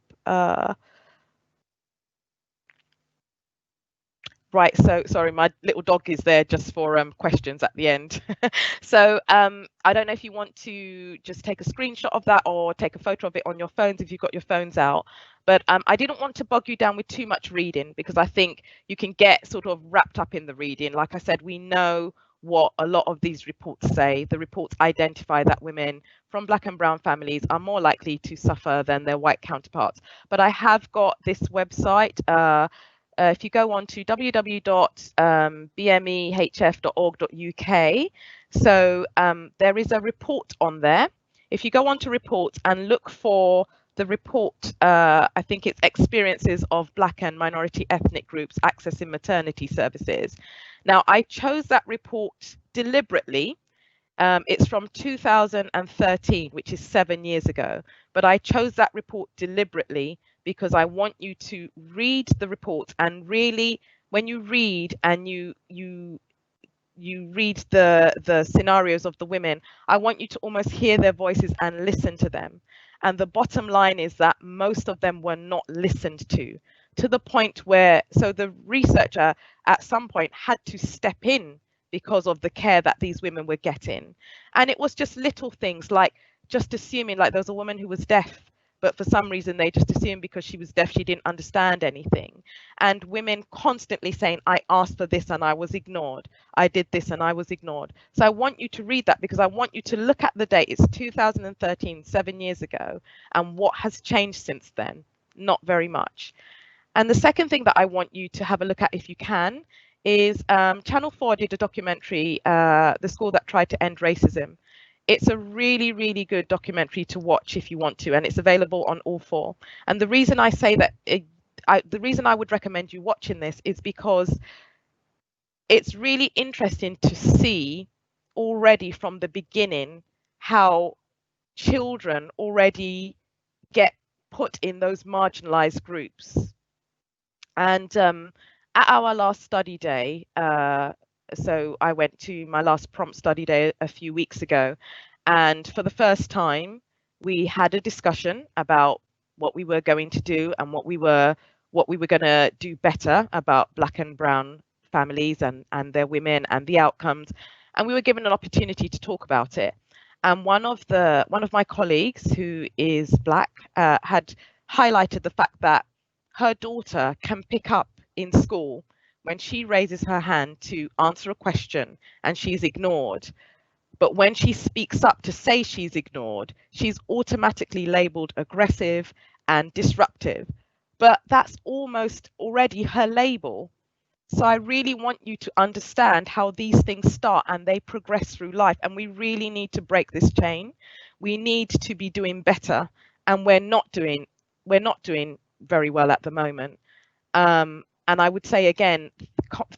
Right, so sorry, my little dog is there just for questions at the end. So I don't know if you want to just take a screenshot of that or take a photo of it on your phones if you've got your phones out. But I didn't want to bog you down with too much reading, because I think you can get sort of wrapped up in the reading. Like I said, we know what a lot of these reports say. The reports identify that women from Black and brown families are more likely to suffer than their white counterparts. But I have got this website. If you go on to www.bmehf.org.uk, so there is a report on there. If you go on to reports and look for the report, I think it's experiences of Black and minority ethnic groups accessing maternity services. Now, I chose that report deliberately. It's from 2013, which is 7 years ago, but I chose that report deliberately because I want you to read the report, and really, when you read and you read the scenarios of the women, I want you to almost hear their voices and listen to them. And the bottom line is that most of them were not listened to the point where, so the researcher at some point had to step in because of the care that these women were getting. And it was just little things like just assuming, like there was a woman who was deaf, but for some reason they just assumed because she was deaf she didn't understand anything. And women constantly saying, I asked for this and I was ignored. I did this and I was ignored. So I want you to read that, because I want you to look at the date. It's 2013, 7 years ago. And what has changed since then? Not very much. And the second thing that I want you to have a look at, if you can, is Channel 4 did a documentary, The School That Tried to End Racism. It's a really, really good documentary to watch if you want to, and it's available on all 4. And the reason I say that, the reason I would recommend you watching this is because it's really interesting to see already from the beginning how children already get put in those marginalized groups. And at our last study day, so I went to my last prompt study day a few weeks ago, and for the first time we had a discussion about what we were going to do and what we were going to do better about Black and brown families and their women and the outcomes, and we were given an opportunity to talk about it. And one of my colleagues who is Black had highlighted the fact that her daughter can pick up in school when she raises her hand to answer a question and she's ignored. But when she speaks up to say she's ignored, she's automatically labeled aggressive and disruptive. But that's almost already her label. So I really want you to understand how these things start and they progress through life. And we really need to break this chain. We need to be doing better, and we're not doing very well at the moment. And I would say again,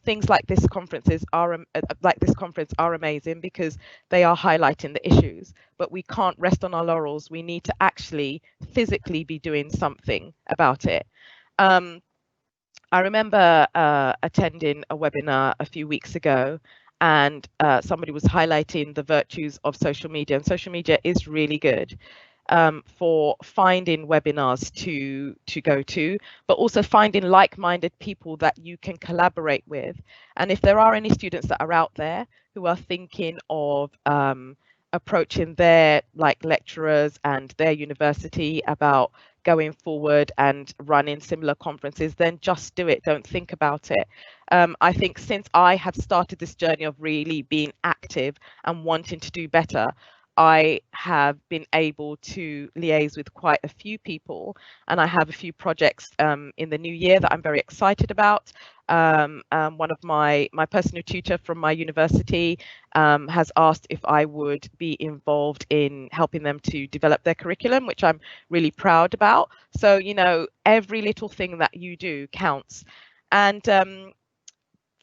things like this conference are amazing because they are highlighting the issues, but we can't rest on our laurels. We need to actually physically be doing something about it. I remember attending a webinar a few weeks ago, and somebody was highlighting the virtues of social media, and social media is really good for finding webinars to go to, but also finding like-minded people that you can collaborate with. And if there are any students that are out there who are thinking of approaching their lecturers and their university about going forward and running similar conferences, then just do it. Don't think about it. I think since I have started this journey of really being active and wanting to do better, I have been able to liaise with quite a few people, and I have a few projects in the new year that I'm very excited about. One of my personal tutor from my university has asked if I would be involved in helping them to develop their curriculum, which I'm really proud about. So, you know, every little thing that you do counts. And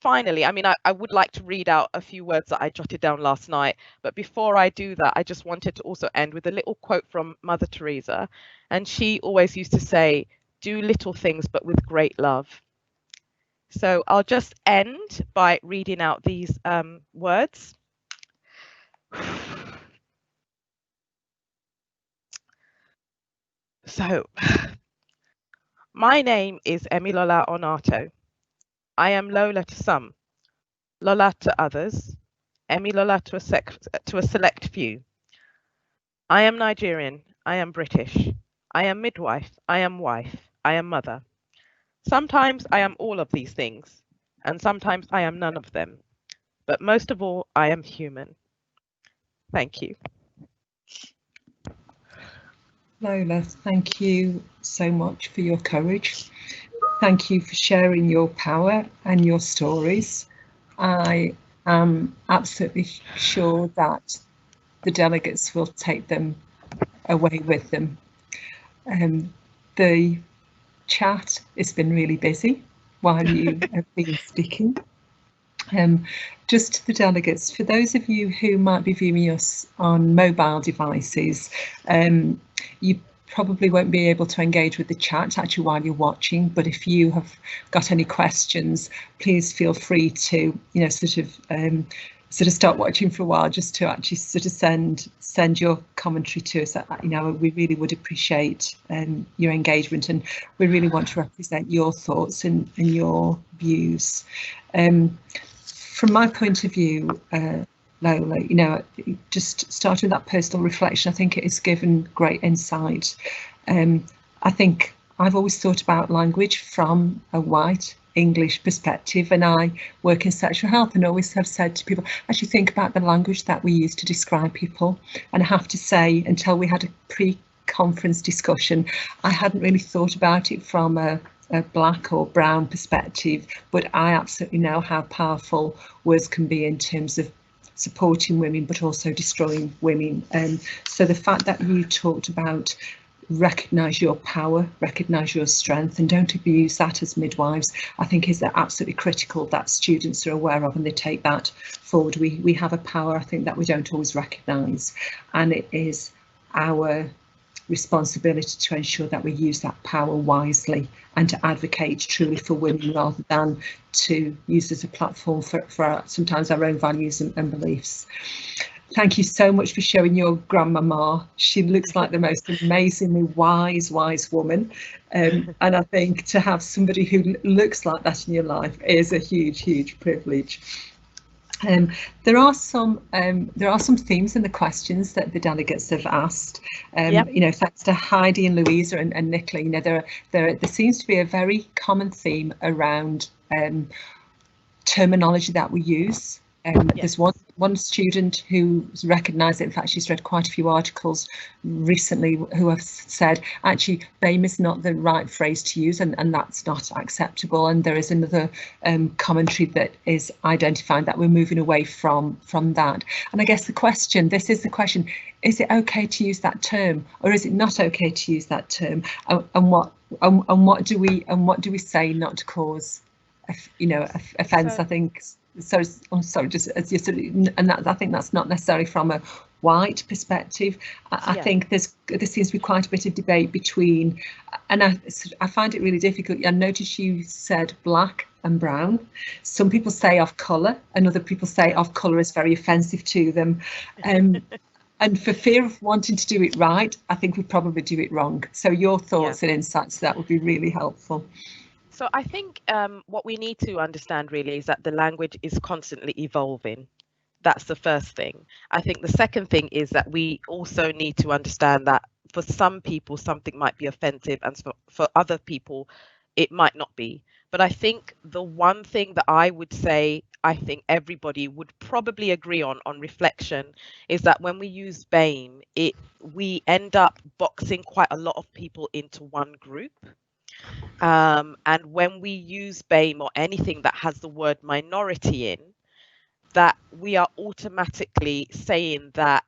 finally, I mean, I would like to read out a few words that I jotted down last night, but before I do that, I just wanted to also end with a little quote from Mother Teresa. And she always used to say, do little things, but with great love. So I'll just end by reading out these words. So, my name is Lola Ornato. I am Lola to some, Lola to others, Lola to a select few. I am Nigerian, I am British, I am midwife, I am wife, I am mother. Sometimes I am all of these things, and sometimes I am none of them. But most of all, I am human. Thank you. Lola, thank you so much for your courage. Thank you for sharing your power and your stories. I am absolutely sure that the delegates will take them away with them. The chat has been really busy while you have been speaking. Just to the delegates, for those of you who might be viewing us on mobile devices, you probably won't be able to engage with the chat actually while you're watching, but if you have got any questions, please feel free to, you know, sort of start watching for a while, just to actually sort of send your commentary to us. You know, we really would appreciate your engagement, and we really want to represent your thoughts and your views. From my point of view, Lola, you know, just starting that personal reflection, I think it has given great insight. I think I've always thought about language from a white English perspective, and I work in sexual health and always have said to people, actually think about the language that we use to describe people. And I have to say, until we had a pre-conference discussion, I hadn't really thought about it from a black or brown perspective, but I absolutely know how powerful words can be in terms of supporting women, but also destroying women. So the fact that you talked about recognise your power, recognise your strength, and don't abuse that as midwives, I think is absolutely critical that students are aware of and they take that forward. We have a power, I think, that we don't always recognise, and it is our responsibility to ensure that we use that power wisely and to advocate truly for women rather than to use it as a platform for sometimes our own values and beliefs. Thank you so much for showing your grandmama. She looks like the most amazingly wise woman. And I think to have somebody who looks like that in your life is a huge privilege. There are some themes in the questions that the delegates have asked. Yep. You know, thanks to Heidi and Louisa and Nicola, you know, there seems to be a very common theme around terminology that we use. Yes. There's one student who's recognised it. In fact, she's read quite a few articles recently who have said actually BAME is not the right phrase to use, and that's not acceptable. And there is another commentary that is identifying that we're moving away from that. And I guess this is the question: is it okay to use that term, or is it not okay to use that term? And what do we say not to cause, offence? So, I think. So I'm sorry, just as you sort of, and that I think that's not necessarily from a white perspective. I think there seems to be quite a bit of debate between, and I find it really difficult. I noticed you said black and brown. Some people say of colour, and other people say of colour is very offensive to them. And for fear of wanting to do it right, I think we probably do it wrong. So your thoughts and insights, that would be really helpful. So I think what we need to understand really is that the language is constantly evolving. That's the first thing. I think the second thing is that we also need to understand that for some people something might be offensive, and for other people it might not be. But I think the one thing that I would say I think everybody would probably agree on reflection is that when we use BAME, we end up boxing quite a lot of people into one group. And when we use BAME or anything that has the word minority in, that we are automatically saying that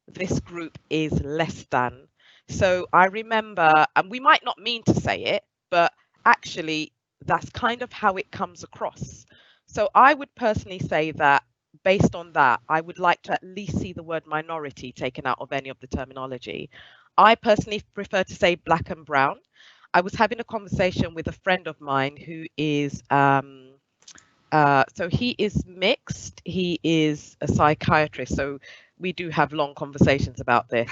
this group is less than. So I remember, and we might not mean to say it, but actually that's kind of how it comes across. So I would personally say that based on that, I would like to at least see the word minority taken out of any of the terminology. I personally prefer to say black and brown. I was having a conversation with a friend of mine who is, so he is mixed, he is a psychiatrist, so we do have long conversations about this.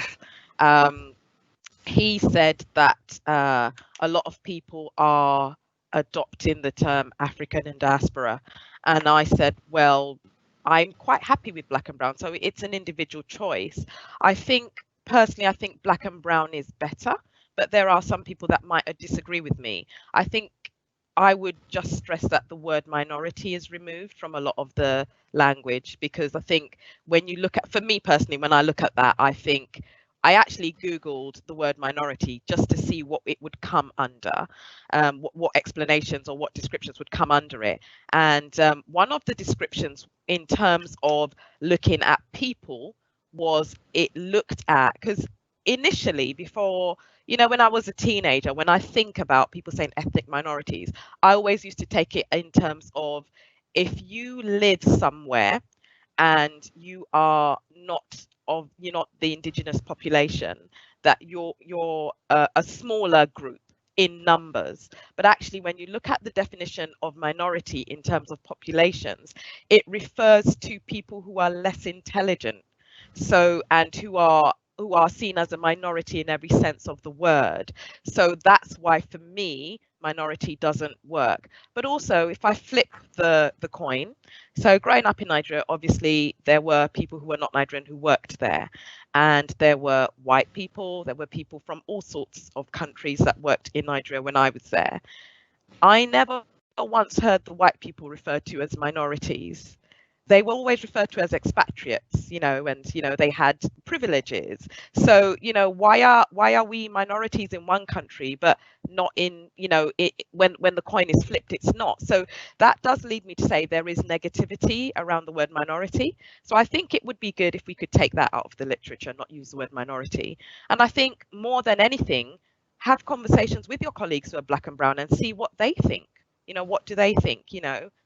He said that a lot of people are adopting the term African and diaspora. And I said, well, I'm quite happy with black and brown, so it's an individual choice. I think, personally, I think black and brown is better. But there are some people that might disagree with me. I think I would just stress that the word minority is removed from a lot of the language, because I think when you look at, for me personally, when I look at that, I think I actually Googled the word minority just to see what it would come under, what explanations or what descriptions would come under it. And one of the descriptions in terms of looking at people was it looked at, because initially before, when I was a teenager, when I think about people saying ethnic minorities, I always used to take it in terms of if you live somewhere and you are you're not the indigenous population, that you're a smaller group in numbers. But actually, when you look at the definition of minority in terms of populations, it refers to people who are less intelligent, and who are seen as a minority in every sense of the word. So that's why, for me, minority doesn't work. But also, if I flip the coin, so growing up in Nigeria, obviously there were people who were not Nigerian who worked there, and there were white people, there were people from all sorts of countries that worked in Nigeria when I was there. I never once heard the white people referred to as minorities. They were always referred to as expatriates, and they had privileges. So why are we minorities in one country but not in, when the coin is flipped, it's not. So that does lead me to say there is negativity around the word minority. So I think it would be good if we could take that out of the literature, not use the word minority. And I think more than anything, have conversations with your colleagues who are black and brown and see what they think. What do they think?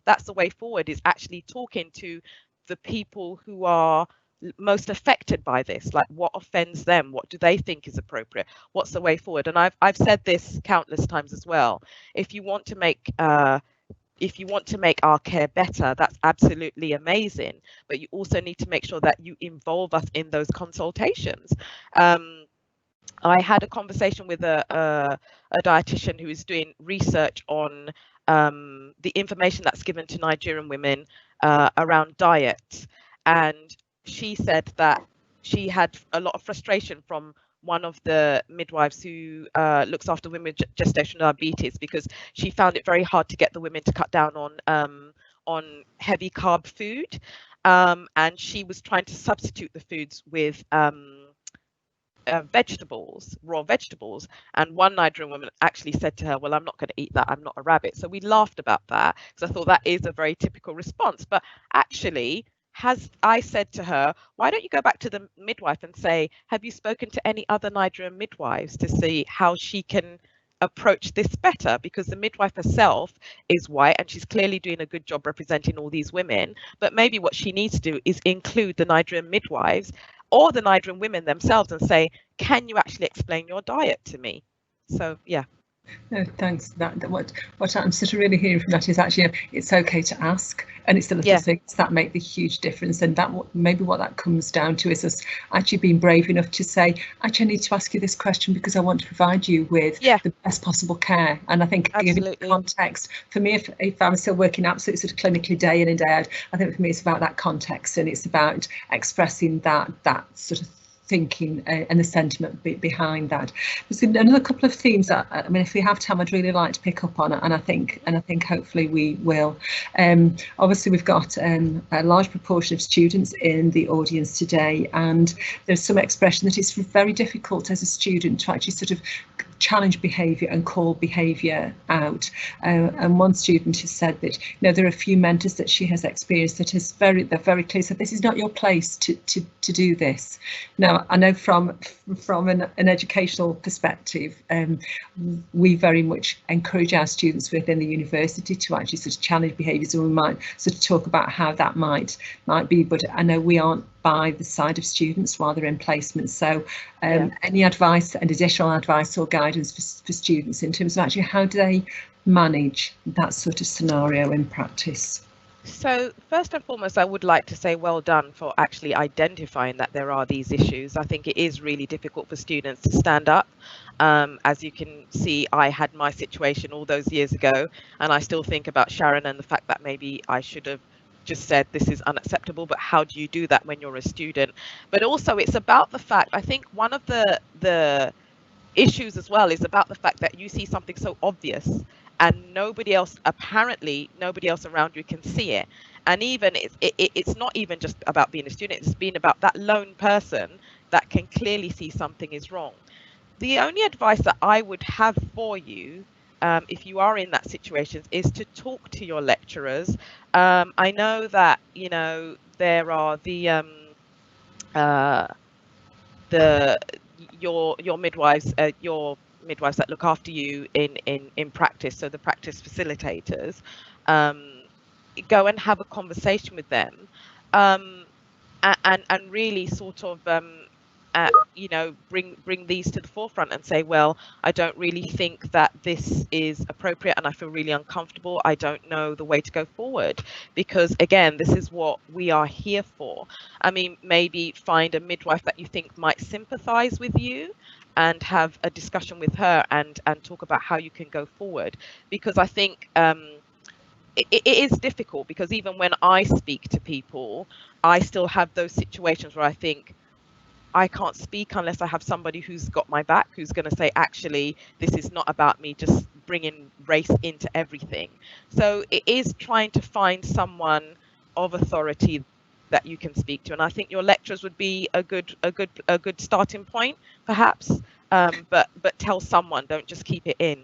That's the way forward, is actually talking to the people who are most affected by this, like what offends them, what do they think is appropriate, what's the way forward. And I've said this countless times as well. If you want to make our care better, that's absolutely amazing, but you also need to make sure that you involve us in those consultations. I had a conversation with a dietitian who is doing research on the information that's given to Nigerian women around diet, and she said that she had a lot of frustration from one of the midwives who looks after women with gestational diabetes, because she found it very hard to get the women to cut down on heavy carb food, and she was trying to substitute the foods with vegetables, raw vegetables, and one Nigerian woman actually said to her, well, I'm not going to eat that, I'm not a rabbit. So we laughed about that, because I thought that is a very typical response. But actually, I said to her, why don't you go back to the midwife and say, have you spoken to any other Nigerian midwives to see how she can approach this better? Because the midwife herself is white and she's clearly doing a good job representing all these women, but maybe what she needs to do is include the Nigerian midwives or the Nigerian women themselves and say, can you actually explain your diet to me? So yeah. No, thanks. What I'm sort of really hearing from that is actually it's okay to ask, and it's the little things that make the huge difference. And that maybe what that comes down to is us actually being brave enough to say, actually, I need to ask you this question because I want to provide you with the best possible care. And I think giving context, for me, if I'm still working absolutely sort of clinically day in and day out, I think for me it's about that context, and it's about expressing that sort of thinking and the sentiment behind that. There's another couple of themes that, I mean, if we have time, I'd really like to pick up on it, and I think hopefully we will. Obviously, we've got a large proportion of students in the audience today, and there's some expression that it's very difficult as a student to actually sort of challenge behaviour and call behaviour out. And one student has said that, you know, there are a few mentors that she has experienced that they're very clear, said this is not your place to do this. Now, I know from an educational perspective, we very much encourage our students within the university to actually sort of challenge behaviours, and we might sort of talk about how that might be, but I know we aren't by the side of students while they're in placement. So any advice and additional advice or guidance for students in terms of actually how do they manage that sort of scenario in practice? So first and foremost, I would like to say well done for actually identifying that there are these issues. I think it is really difficult for students to stand up. As you can see, I had my situation all those years ago, and I still think about Sharon and the fact that maybe I should have just said this is unacceptable, but how do you do that when you're a student? But also it's about the fact, I think one of the issues as well is about the fact that you see something so obvious and nobody else around you can see it. And even it's not even just about being a student, it's been about that lone person that can clearly see something is wrong. The only advice that I would have for you, if you are in that situation, is to talk to your lecturers. I know that, you know, there are your midwives, midwives that look after you in practice, so the practice facilitators. Go and have a conversation with them, and really sort of you know, bring these to the forefront and say, well, I don't really think that this is appropriate and I feel really uncomfortable. I don't know the way to go forward, because again, this is what we are here for. I mean, maybe find a midwife that you think might sympathize with you and have a discussion with her and talk about how you can go forward, because I think it is difficult, because even when I speak to people, I still have those situations where I think, I can't speak unless I have somebody who's got my back, who's going to say, actually, this is not about me just bringing race into everything. So it is trying to find someone of authority that you can speak to, and I think your lecturers would be a good starting point, perhaps. But tell someone, don't just keep it in.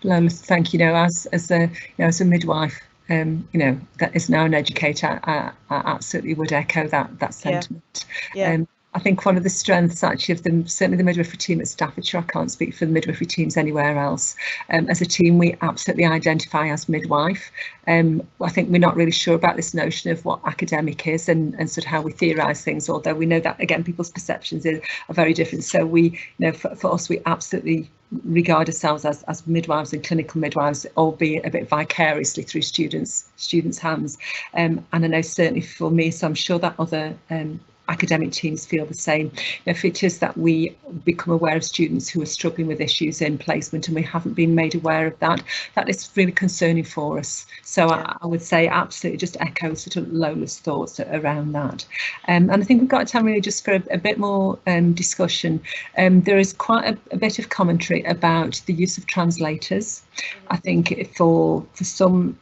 Lola, thank you. As a midwife, you know, that is now an educator, I absolutely would echo that sentiment. I think one of the strengths actually of certainly the midwifery team at Staffordshire, I can't speak for the midwifery teams anywhere else, as a team we absolutely identify as midwife. I think we're not really sure about this notion of what academic is and sort of how we theorise things, although we know that, again, people's perceptions are very different. So we, you know, for us, we absolutely regard ourselves as midwives and clinical midwives, albeit a bit vicariously through students' hands. And I know certainly for me, so I'm sure that other academic teams feel the same. If it is that we become aware of students who are struggling with issues in placement and we haven't been made aware of that, that is really concerning for us. So yeah. I would say absolutely just echo sort of Lola's thoughts around that. And I think we've got time really just for a bit more discussion. There is quite a bit of commentary about the use of translators. I think for some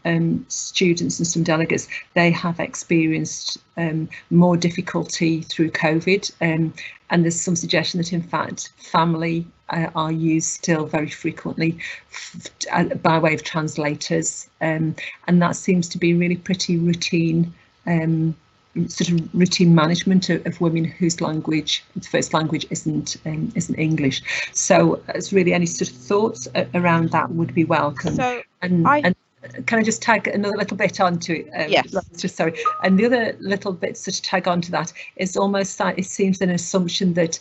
students and some delegates, they have experienced more difficulty through COVID, and there's some suggestion that in fact family are used still very frequently by way of translators, and that seems to be really pretty routine sort of routine management of women whose first language isn't English. So it's really any sort of thoughts around that would be welcome. So and can I just tag another little bit onto it? Yes. Just sorry. And the other little bit to tag onto that is almost like it seems an assumption that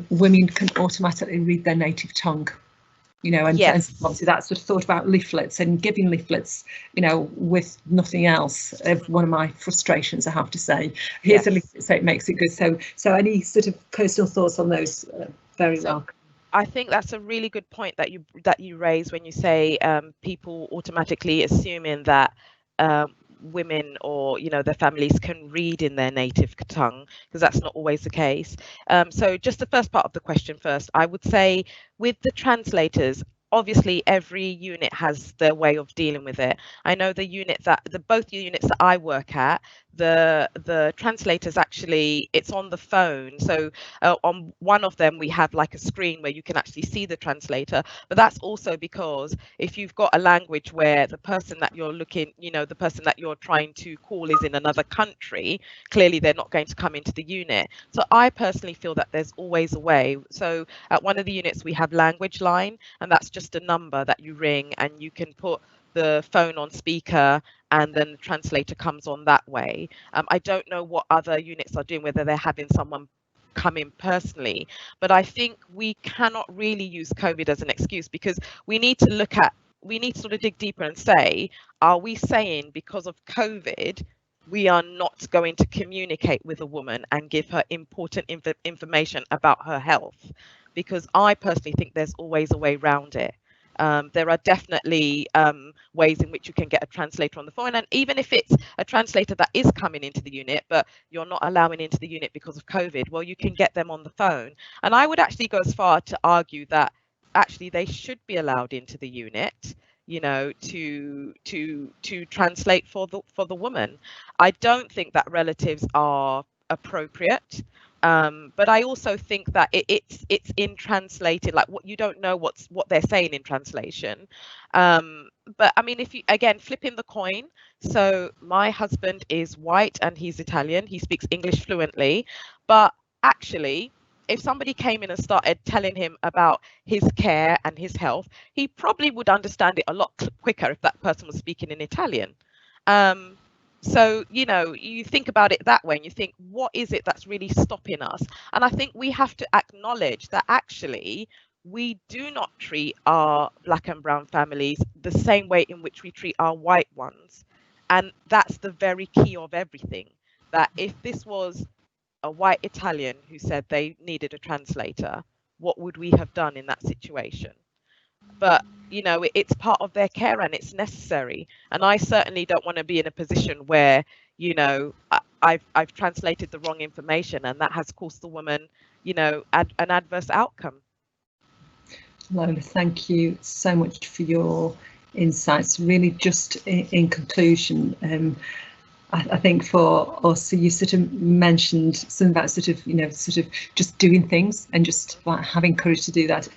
women can automatically read their native tongue. You know, and, yes. And obviously that sort of thought about leaflets and giving leaflets, you know, with nothing else. One of my frustrations, I have to say. Here's a leaflet, so it makes it good. So any sort of personal thoughts on those? Very welcome. I think that's a really good point that you raise when you say people automatically assuming that women or, you know, their families can read in their native tongue, because that's not always the case. So just the first part of the question first, I would say with the translators, obviously every unit has their way of dealing with it. I know both units that I work at, the translators actually, it's on the phone. So on one of them we have like a screen where you can actually see the translator, but that's also because if you've got a language where the person that you're looking, you know, the person that you're trying to call is in another country, clearly they're not going to come into the unit. So I personally feel that there's always a way. So at one of the units we have language line, and that's just a number that you ring and you can put the phone on speaker and then the translator comes on that way. I don't know what other units are doing, whether they're having someone come in personally, but I think we cannot really use COVID as an excuse, because we need to sort of dig deeper and say, are we saying because of COVID we are not going to communicate with a woman and give her important information about her health? Because I personally think there's always a way around it. There are definitely ways in which you can get a translator on the phone, and even if it's a translator that is coming into the unit but you're not allowing into the unit because of COVID, well, you can get them on the phone. And I would actually go as far to argue that actually they should be allowed into the unit, you know, to translate for the woman. I don't think that relatives are appropriate. But I also think that it's in translated, like what you don't know what they're saying in translation. But I mean, if you, again, flipping the coin, so my husband is white and he's Italian, he speaks English fluently, but actually if somebody came in and started telling him about his care and his health, he probably would understand it a lot quicker if that person was speaking in Italian. So, you know, you think about it that way and you think, what is it that's really stopping us? And I think we have to acknowledge that actually we do not treat our Black and brown families the same way in which we treat our white ones. And that's the very key of everything, that if this was a white Italian who said they needed a translator, what would we have done in that situation? But, you know, it's part of their care and it's necessary. And I certainly don't want to be in a position where, you know, I've translated the wrong information and that has caused the woman, you know, an adverse outcome. Lola, thank you so much for your insights. Really, just in conclusion, I think for us, so you sort of mentioned something about sort of just doing things and just like having courage to do that.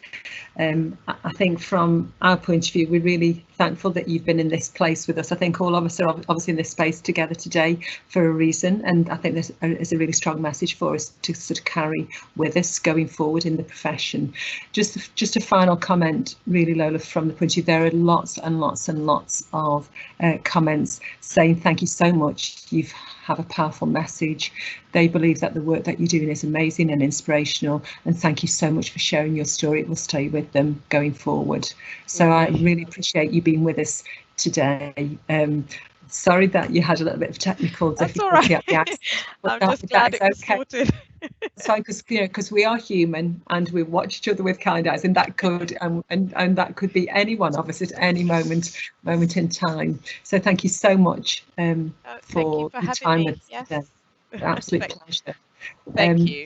I think from our point of view, we're really thankful that you've been in this place with us. I think all of us are obviously in this space together today for a reason, and I think this is a really strong message for us to sort of carry with us going forward in the profession. Just a final comment, really, Lola, from the point of view, there are lots and lots and lots of comments saying thank you so much. You have a powerful message. They believe that the work that you're doing is amazing and inspirational, and thank you so much for sharing your story. It will stay with them going forward. So I really appreciate you being with us today. Sorry that you had a little bit of technical difficulty at the accent. I'm just glad it was sorted. So because we are human and we watch each other with kind eyes, and that could and that could be any one of us at any moment in time. So thank you so much for your time with us today. Absolute pleasure. Thank you.